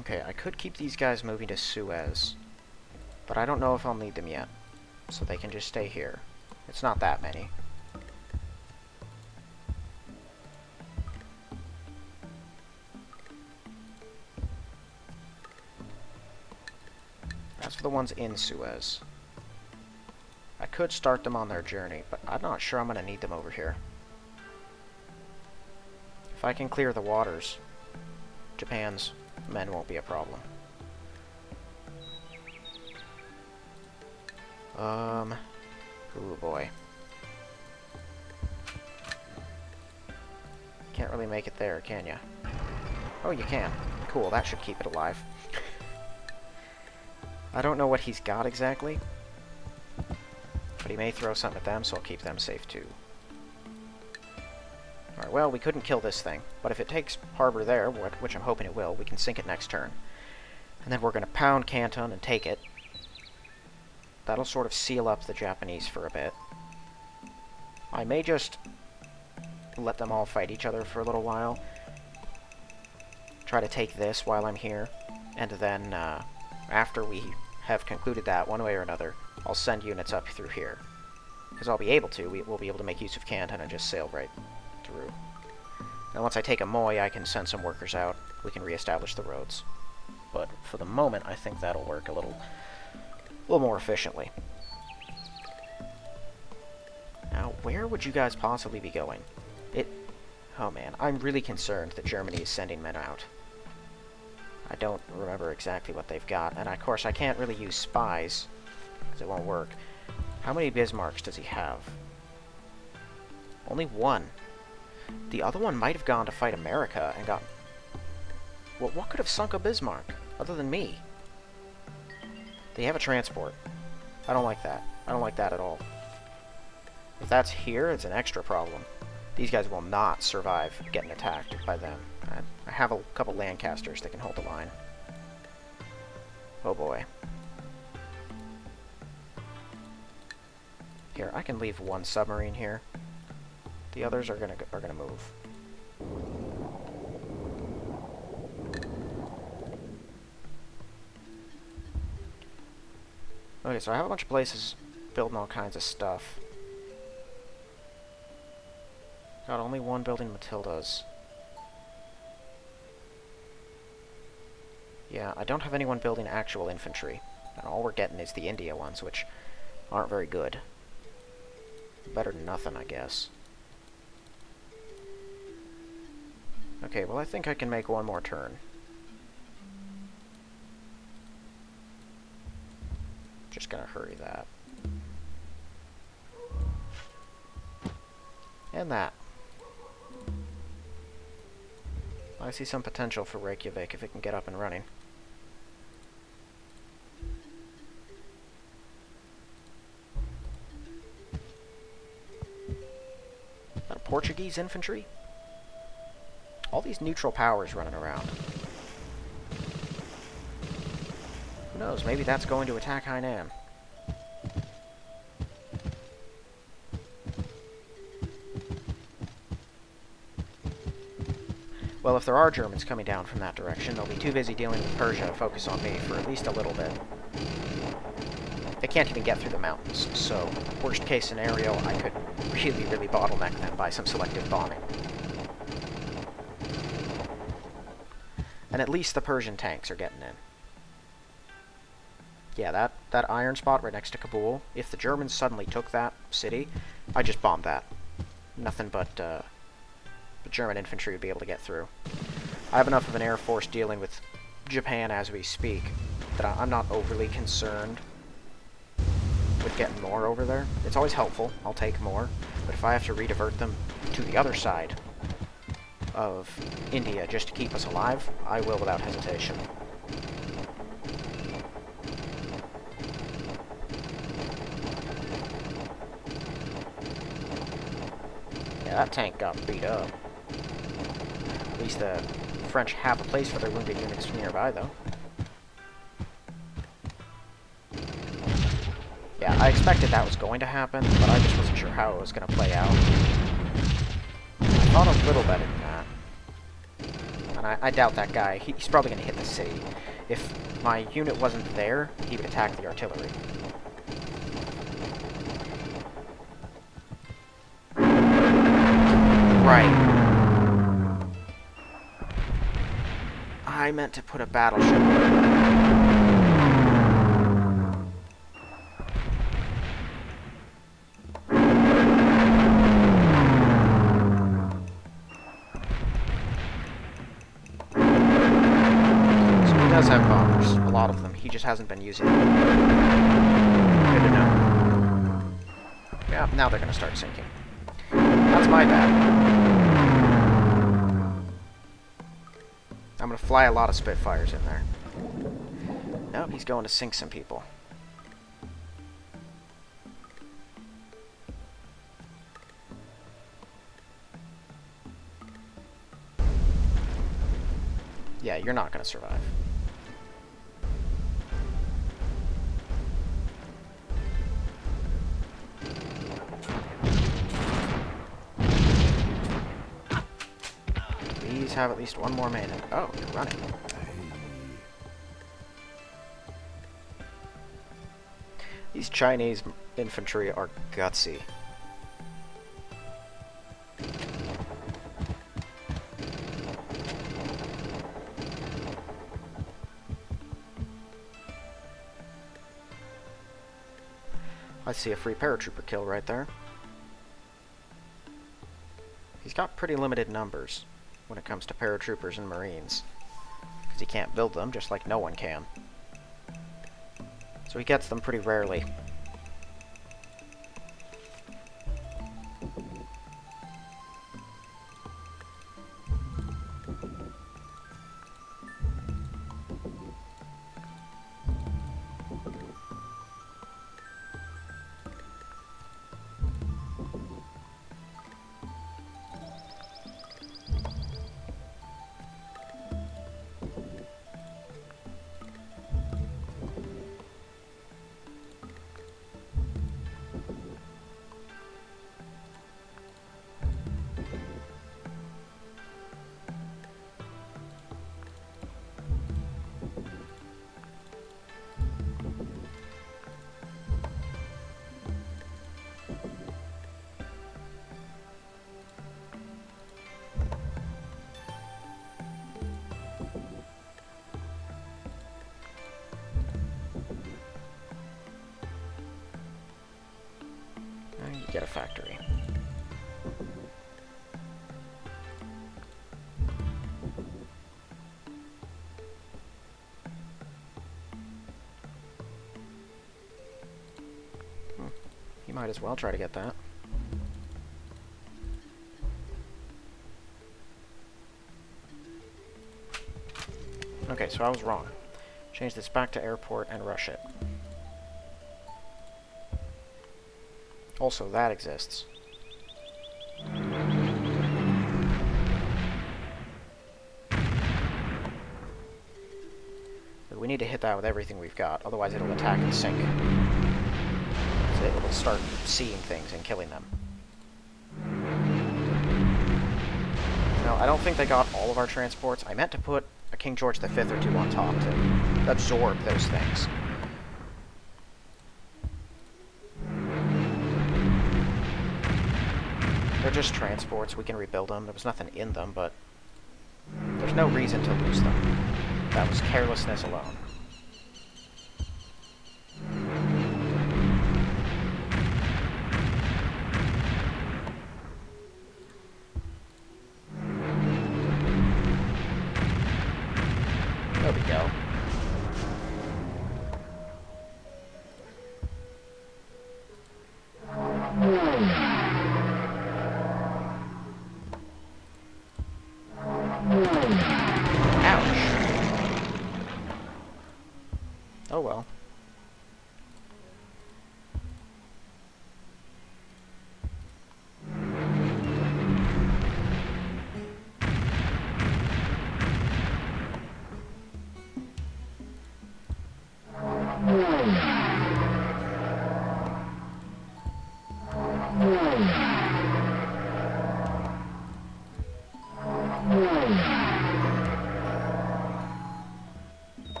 Okay, I could keep these guys moving to Suez, but I don't know if I'll need them yet, so they can just stay here. It's not that many. That's for the ones in Suez. I could start them on their journey, but I'm not sure I'm going to need them over here. If I can clear the waters, Japan's men won't be a problem. Oh boy. Can't really make it there, can ya? Oh, you can. Cool, that should keep it alive. I don't know what he's got exactly, but he may throw something at them, so I'll keep them safe too. Alright, well, we couldn't kill this thing, but if it takes harbor there, which I'm hoping it will, we can sink it next turn. And then we're going to pound Canton and take it. That'll sort of seal up the Japanese for a bit. I may just let them all fight each other for a little while. Try to take this while I'm here, and then after we have concluded that one way or another, I'll send units up through here. Because I'll be able to, we'll be able to make use of Canton and just sail right through. And once I take Amoy, I can send some workers out. We can reestablish the roads. but for the moment, I think that'll work a little more efficiently. Now, where would you guys possibly be going? Oh man, I'm really concerned that Germany is sending men out. I don't remember exactly what they've got, and of course I can't really use spies, because it won't work. How many Bismarcks does he have? Only one. The other one might have gone to fight America and got... Well, what could have sunk a Bismarck, other than me? They have a transport. I don't like that. I don't like that at all. If that's here, it's an extra problem. These guys will not survive getting attacked by them. I have a couple Lancasters that can hold the line. Oh boy. Here, I can leave one submarine here. The others are gonna move. Okay, so I have a bunch of places building all kinds of stuff. Got only one building Matildas. Yeah, I don't have anyone building actual infantry. And all we're getting is the India ones, which aren't very good. Better than nothing, I guess. Okay, well I think I can make one more turn. Just gonna hurry that. And that. I see some potential for Reykjavik if it can get up and running. Is that a Portuguese infantry? All these neutral powers running around. Who knows, maybe that's going to attack Hainan. Well, if there are Germans coming down from that direction, they'll be too busy dealing with Persia to focus on me for at least a little bit. They can't even get through the mountains, so worst case scenario, I could really bottleneck them by some selective bombing. And at least the Persian tanks are getting in. Yeah, that iron spot right next to Kabul, if the Germans suddenly took that city, I just bombed that. Nothing but the German infantry would be able to get through. I have enough of an air force dealing with Japan as we speak that I'm not overly concerned with getting more over there. It's always helpful, I'll take more, but if I have to redivert them to the other side of India just to keep us alive, I will without hesitation. Yeah, that tank got beat up. At least the French have a place for their wounded units nearby, though. Yeah, I expected that was going to happen, but I just wasn't sure how it was going to play out. I thought a little better than that. And I doubt that guy. He's probably going to hit the city. If my unit wasn't there, he would attack the artillery. Right. I meant to put a battleship over there. So he does have bombers, a lot of them. He just hasn't been using them. Good to know. Yeah, now they're going to start sinking. That's my bad. I'm going to fly a lot of Spitfires in there. Nope, he's going to sink some people. Yeah, you're not going to survive. Please have at least one more man in. Oh, you're running. These Chinese infantry are gutsy. I see a free paratrooper kill right there. He's got pretty limited numbers when it comes to paratroopers and marines, because he can't build them, just like no one can. So he gets them pretty rarely. You get a factory. You might as well try to get that. Okay, so I was wrong. Change this back to airport and rush it. Also, that exists. But we need to hit that with everything we've got, otherwise it'll attack and sink. So it will start seeing things and killing them. No, I don't think they got all of our transports. I meant to put a King George V or two on top to absorb those things. They're just transports, we can rebuild them. There was nothing in them, but there's no reason to lose them. That was carelessness alone. There we go. Oh well.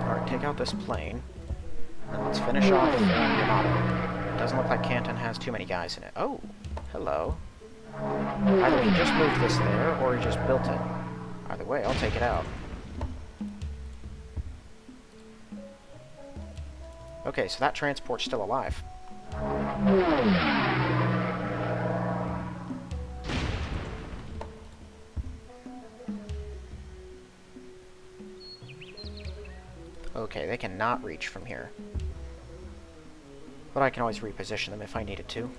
Alright, take out this plane. And let's finish off Yamato. Doesn't look like Canton has too many guys in it. Oh, hello. Either he just moved this there, or he just built it. Either way, I'll take it out. Okay, so that transport's still alive. Okay, they cannot reach from here. But I can always reposition them if I needed to.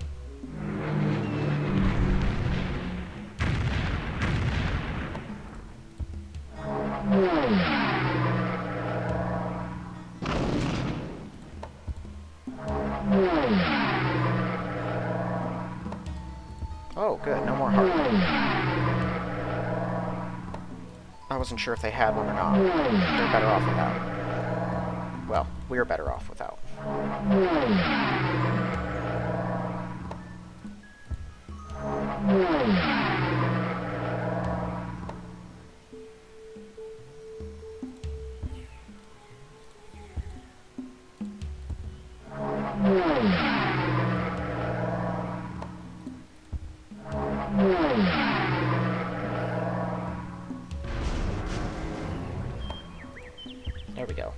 Oh, good. No more heart. I wasn't sure if they had one or not. They're better off without. Well, we're better off without. There we go.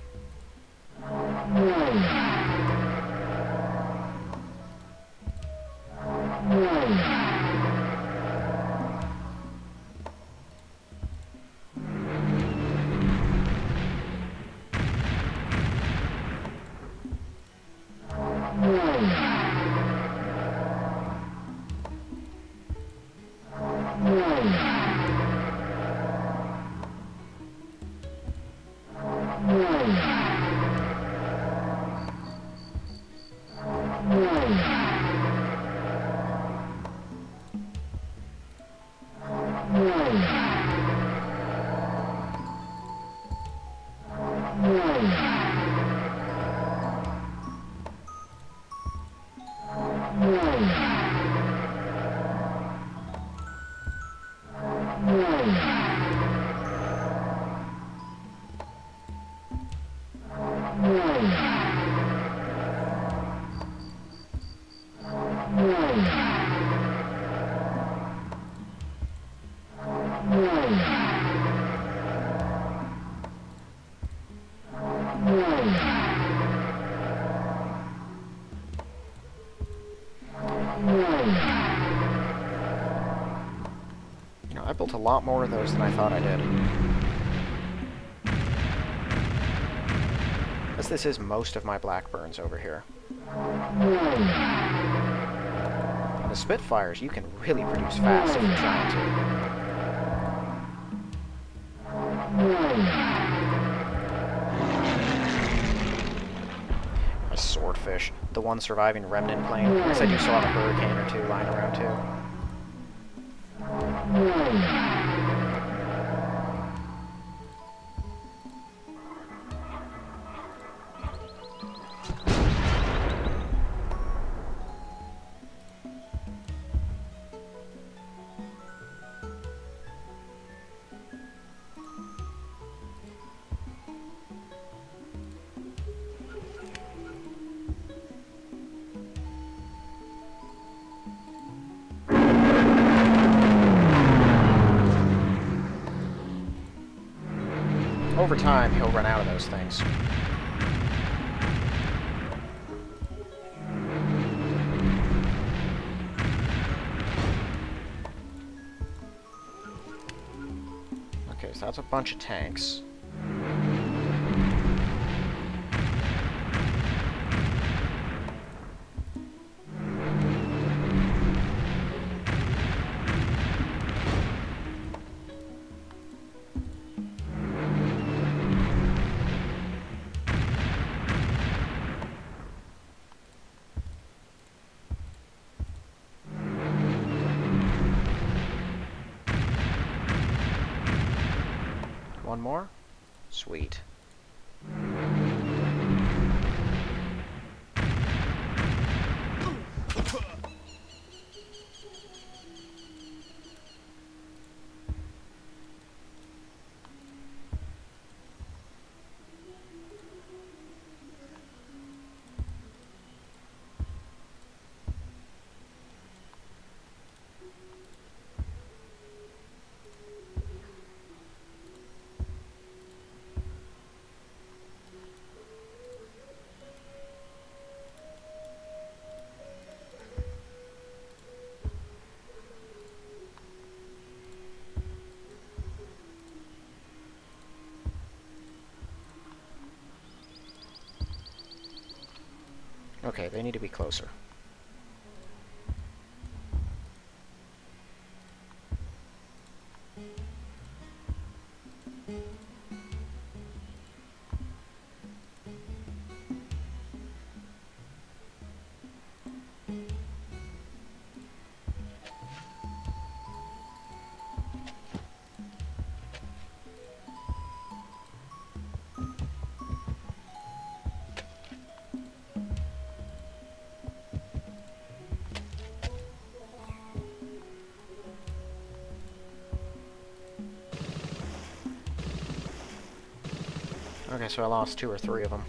You know, I built a lot more of those than I thought I did. As this is most of my Blackburns over here. And the Spitfires, you can really produce fast if you're trying to. My Swordfish, the one surviving remnant plane. I guess I do still have a Hurricane or two lying around too. Over time, he'll run out of those things. Okay, so that's a bunch of tanks. One more? Sweet. Okay, they need to be closer. Okay, so I lost 2 or 3 of them.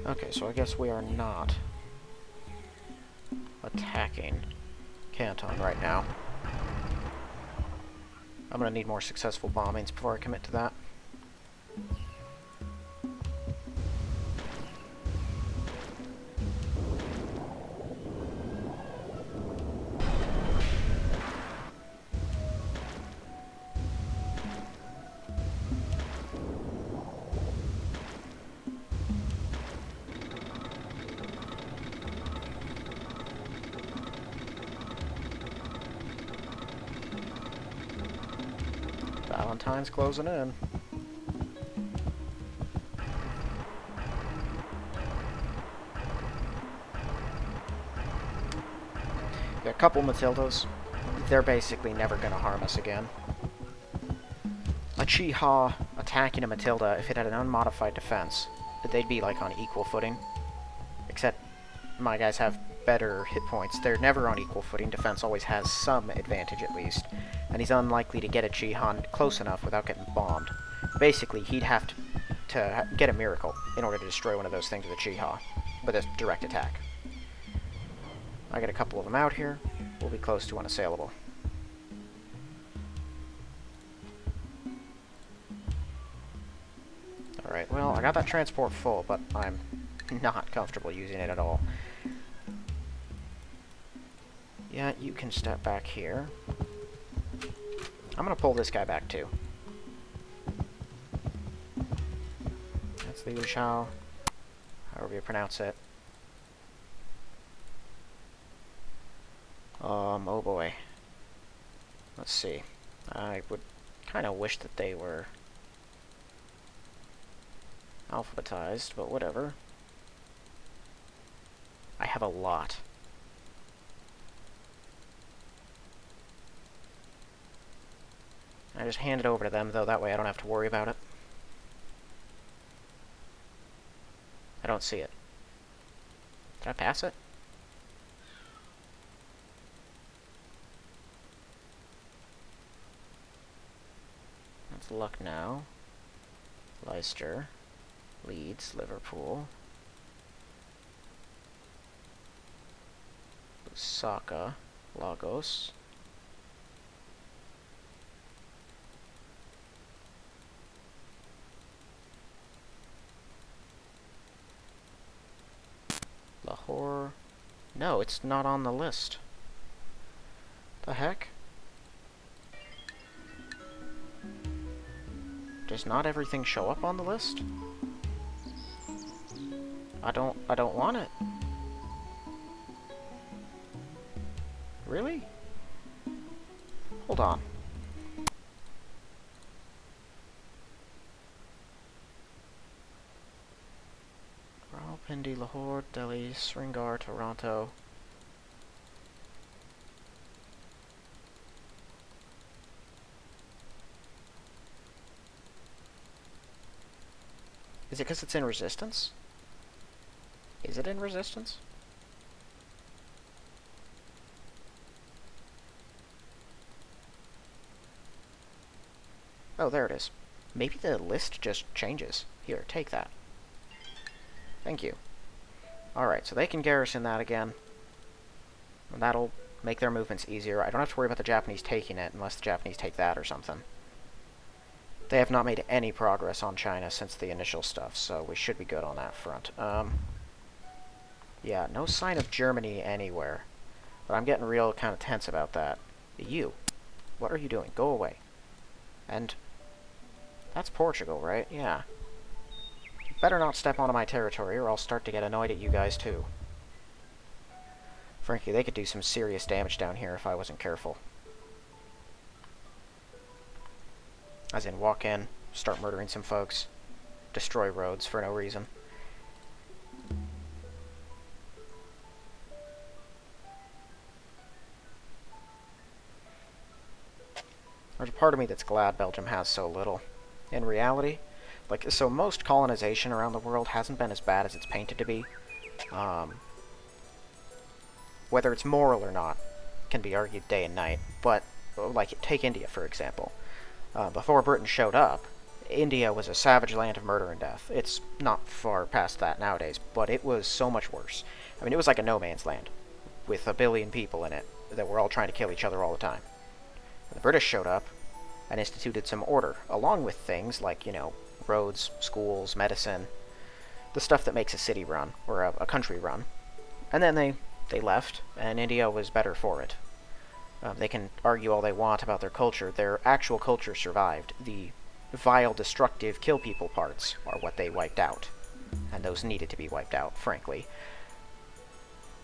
Okay, so I guess we are not attacking Canton right now. I'm gonna need more successful bombings before I commit to that. Valentine's closing in. Yeah, a couple Matildas. They're basically never gonna harm us again. A Chi-Ha attacking a Matilda, if it had an unmodified defense, they'd be like on equal footing. Except my guys have better hit points. They're never on equal footing. Defense always has some advantage at least. And he's unlikely to get a Chi-Han close enough without getting bombed. Basically, he'd have to get a miracle in order to destroy one of those things with a Chi-Ha. With a direct attack. I get a couple of them out here. We'll be close to unassailable. Alright, well, I got that transport full, but I'm not comfortable using it at all. Yeah, you can step back here. I'm gonna pull this guy back too. That's Liu Shao, however you pronounce it. Oh boy. Let's see. I would kind of wish that they were alphabetized, but whatever. I have a lot. I just hand it over to them, though, that way I don't have to worry about it. I don't see it. Did I pass it? That's Lucknow, Leicester, Leeds, Liverpool, Lusaka, Lagos, Lahore. No, it's not on the list. The heck? Does not everything show up on the list? I don't want it. Really? Hold on. Rawalpindi, Lahore, Delhi, Srinagar, Toronto. Is it because it's in resistance? Is it in resistance? Oh, there it is. Maybe the list just changes. Here, take that. Thank you. Alright, so they can garrison that again. And that'll make their movements easier. I don't have to worry about the Japanese taking it, unless the Japanese take that or something. They have not made any progress on China since the initial stuff, so we should be good on that front. Yeah, no sign of Germany anywhere. But I'm getting real kind of tense about that. You, what are you doing? Go away. And that's Portugal, right? Yeah. Better not step onto my territory, or I'll start to get annoyed at you guys, too. Frankly, they could do some serious damage down here if I wasn't careful. As in, walk in, start murdering some folks, destroy roads for no reason. There's a part of me that's glad Belgium has so little. In reality, so most colonization around the world hasn't been as bad as it's painted to be. Whether it's moral or not can be argued day and night, but, take India, for example. Before Britain showed up, India was a savage land of murder and death. It's not far past that nowadays, but it was so much worse. I mean, it was like a no man's land with a billion people in it that were all trying to kill each other all the time. And the British showed up and instituted some order, along with things like, roads, schools, medicine, the stuff that makes a city run, or a country run. And then they left, and India was better for it. They can argue all they want about their culture. Their actual culture survived. The vile, destructive, kill people parts are what they wiped out. And those needed to be wiped out, frankly.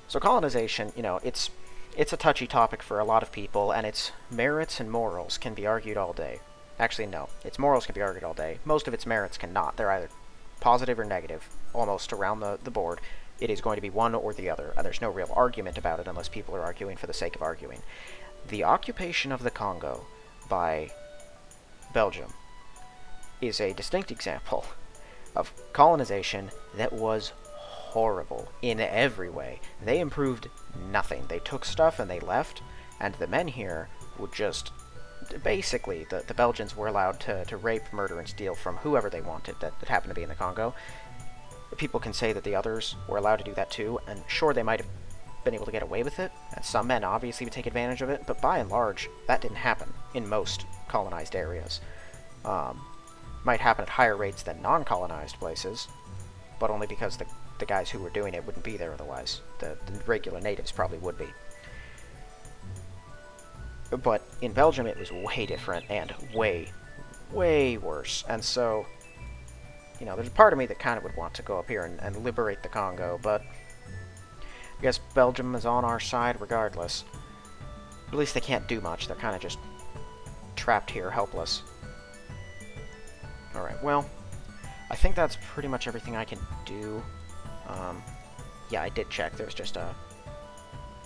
So colonization, it's a touchy topic for a lot of people, and its merits and morals can be argued all day. Actually, no. Its morals can be argued all day. Most of its merits cannot. They're either positive or negative, almost around the board. It is going to be one or the other, and there's no real argument about it unless people are arguing for the sake of arguing. The occupation of the Congo by Belgium is a distinct example of colonization that was horrible in every way. They improved nothing. They took stuff and they left, and the men here would just... Basically, the Belgians were allowed to rape, murder, and steal from whoever they wanted that happened to be in the Congo. People can say that the others were allowed to do that too, and sure, they might have been able to get away with it, and some men obviously would take advantage of it, but by and large, that didn't happen in most colonized areas. Might happen at higher rates than non-colonized places, but only because the guys who were doing it wouldn't be there otherwise. The regular natives probably would be. But in Belgium, it was way different and way, way worse. And so, there's a part of me that kind of would want to go up here and liberate the Congo, but I guess Belgium is on our side regardless. At least they can't do much. They're kind of just trapped here, helpless. Alright, well, I think that's pretty much everything I can do. Yeah, I did check. There's just a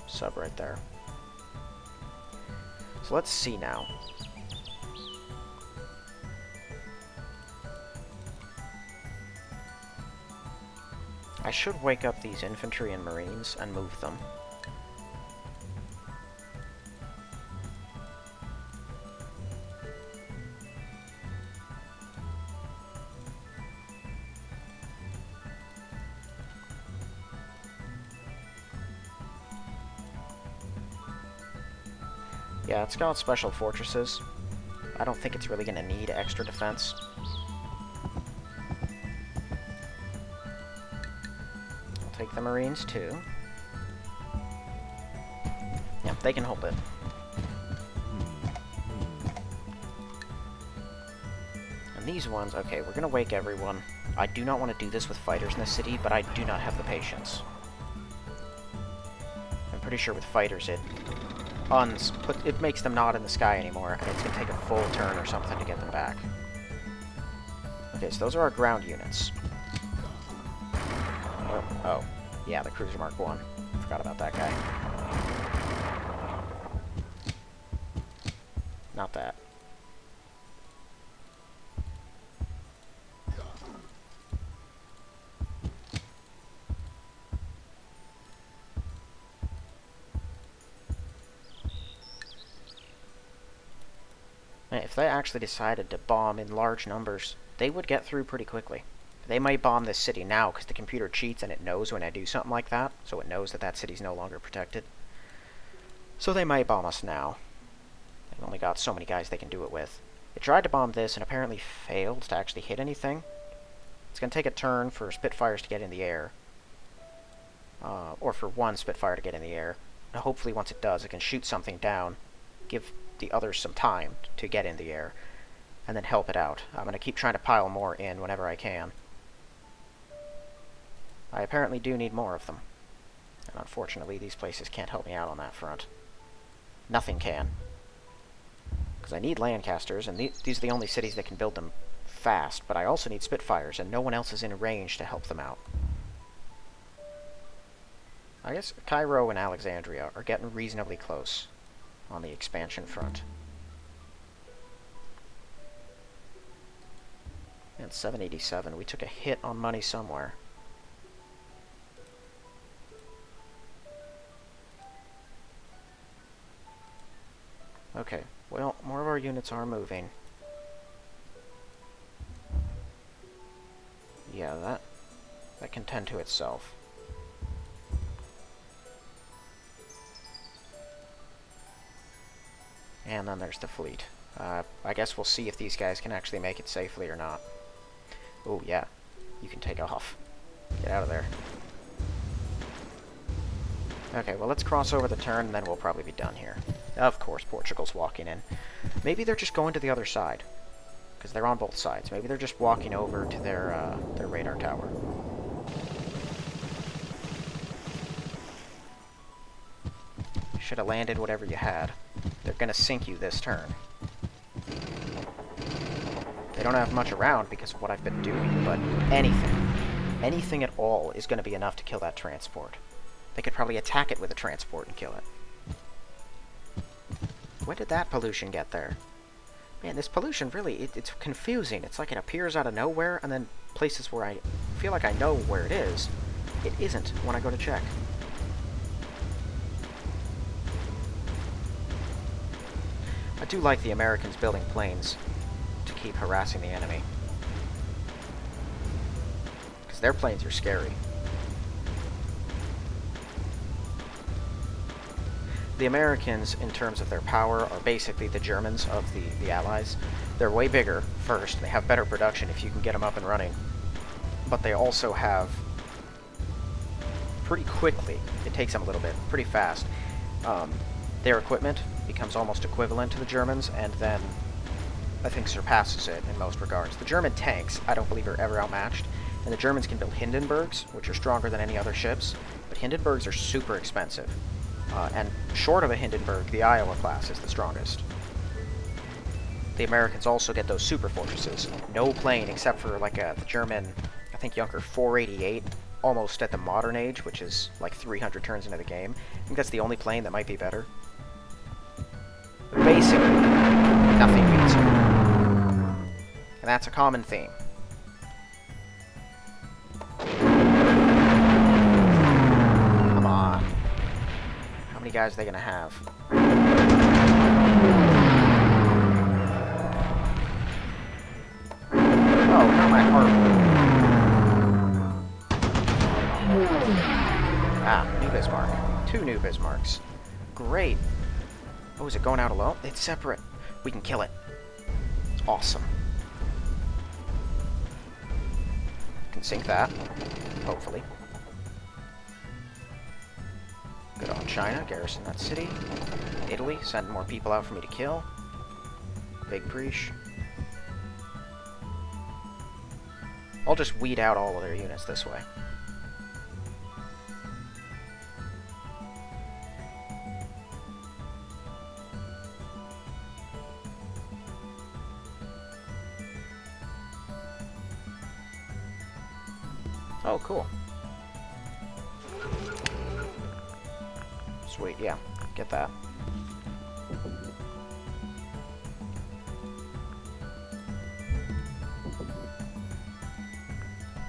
sub right there. So let's see now. I should wake up these infantry and marines and move them. Yeah, it's got special fortresses. I don't think it's really going to need extra defense. I'll take the Marines, too. Yep, they can hold it. And these ones, okay, we're going to wake everyone. I do not want to do this with fighters in the city, but I do not have the patience. I'm pretty sure with fighters it makes them not in the sky anymore, and it's going to take a full turn or something to get them back. Okay, so those are our ground units. Oh, yeah, the Cruiser Mark 1. Forgot about that guy. Not that. If they actually decided to bomb in large numbers, they would get through pretty quickly. They might bomb this city now because the computer cheats and it knows when I do something like that, so it knows that that city's no longer protected. So they might bomb us now. They've only got so many guys they can do it with. It tried to bomb this and apparently failed to actually hit anything. It's going to take a turn for Spitfires to get in the air. Or for one Spitfire to get in the air. Now hopefully once it does, it can shoot something down, give the others some time to get in the air, and then help it out. I'm going to keep trying to pile more in whenever I can. I apparently do need more of them. And unfortunately, these places can't help me out on that front. Nothing can. Because I need Lancasters, and these are the only cities that can build them fast, but I also need Spitfires, and no one else is in range to help them out. I guess Cairo and Alexandria are getting reasonably close on the expansion front. And 787, we took a hit on money somewhere. Okay, well, more of our units are moving. Yeah, that can tend to itself. And then there's the fleet. I guess we'll see if these guys can actually make it safely or not. Oh, yeah. You can take off. Get out of there. Okay, well, let's cross over the turn, and then we'll probably be done here. Of course, Portugal's walking in. Maybe they're just going to the other side, because they're on both sides. Maybe they're just walking over to their radar tower. Should have landed whatever you had. They're gonna sink you this turn. They don't have much around because of what I've been doing, but anything at all is gonna be enough to kill that transport. They could probably attack it with a transport and kill it. When did that pollution get there? Man, this pollution really, it's confusing. It's like it appears out of nowhere, and then places where I feel like I know where it is, it isn't when I go to check. I do like the Americans building planes to keep harassing the enemy. Because their planes are scary. The Americans, in terms of their power, are basically the Germans of the Allies. They're way bigger, first. They have better production if you can get them up and running. But they also have, pretty quickly, it takes them a little bit, pretty fast, their equipment becomes almost equivalent to the Germans, and then I think surpasses it in most regards. The German tanks, I don't believe, are ever outmatched, and the Germans can build Hindenburgs, which are stronger than any other ships, but Hindenburgs are super expensive. And short of a Hindenburg, the Iowa class is the strongest. The Americans also get those super fortresses. No plane except for like the German, I think Junker 488, almost at the modern age, which is like 300 turns into the game. I think that's the only plane that might be better. But basically, nothing beats it. And that's a common theme. Come on. How many guys are they gonna have? Oh, not my heart. Ah, new Bismarck. 2 new Bismarcks. Great. Oh, is it going out alone? It's separate. We can kill it. It's awesome. Can sink that. Hopefully. Good on China, garrison that city. Italy, sending more people out for me to kill. Big breach. I'll just weed out all of their units this way. Oh, cool. Sweet, yeah. Get that.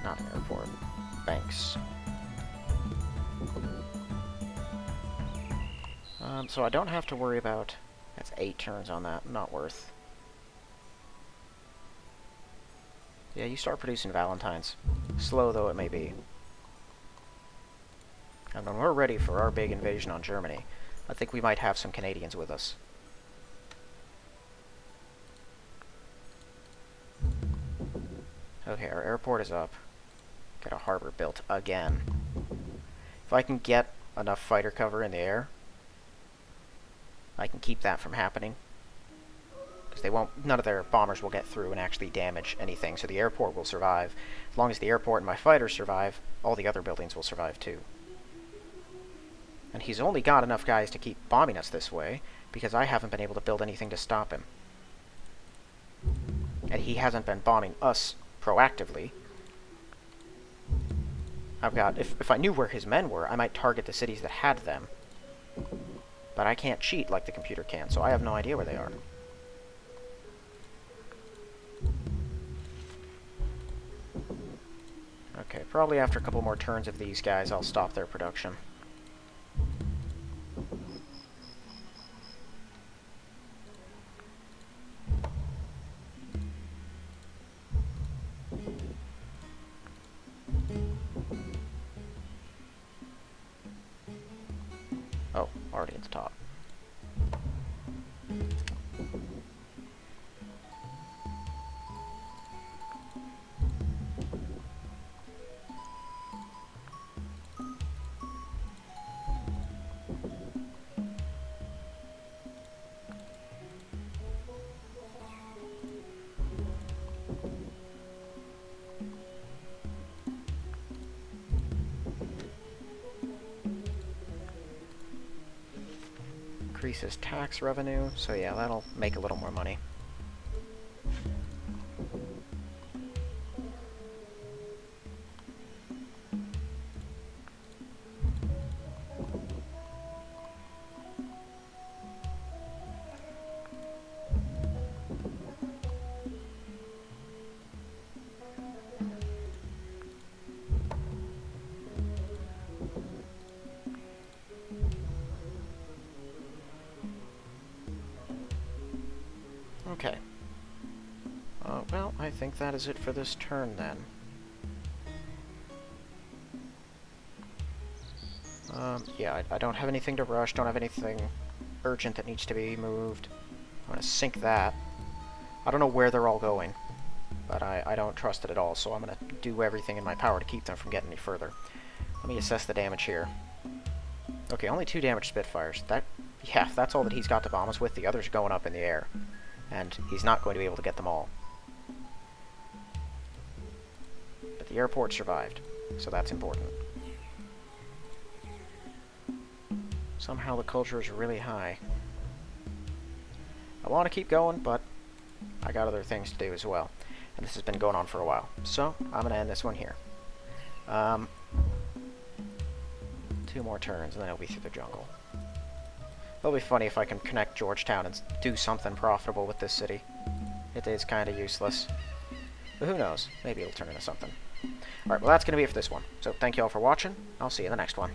Not an airport. Banks. So I don't have to worry about... That's 8 turns on that. Not worth. Yeah, you start producing Valentines. Slow though it may be. And when we're ready for our big invasion on Germany, I think we might have some Canadians with us. Okay, our airport is up. Get a harbor built again. If I can get enough fighter cover in the air, I can keep that from happening. Because they won't, none of their bombers will get through and actually damage anything, so the airport will survive. As long as the airport and my fighters survive, all the other buildings will survive too. And he's only got enough guys to keep bombing us this way, because I haven't been able to build anything to stop him. And he hasn't been bombing us proactively. I've got, if I knew where his men were, I might target the cities that had them. But I can't cheat like the computer can, so I have no idea where they are. Okay, probably after a couple more turns of these guys, I'll stop their production. already at the top. Increases tax revenue, so yeah, that'll make a little more money. Okay. Well, I think that is it for this turn, then. Yeah, I don't have anything to rush, don't have anything urgent that needs to be moved. I'm gonna sink that. I don't know where they're all going, but I don't trust it at all, so I'm gonna do everything in my power to keep them from getting any further. Let me assess the damage here. Okay, only 2 damaged Spitfires. Yeah, that's all that he's got to bomb us with. The others are going up in the air, and he's not going to be able to get them all. But the airport survived, so that's important. Somehow the culture is really high. I want to keep going, but I got other things to do as well. And this has been going on for a while. So, I'm going to end this one here. 2 more turns, and then it'll be through the jungle. It'll be funny if I can connect Georgetown and do something profitable with this city. It is kind of useless. But who knows? Maybe it'll turn into something. Alright, well that's going to be it for this one. So, thank you all for watching. I'll see you in the next one.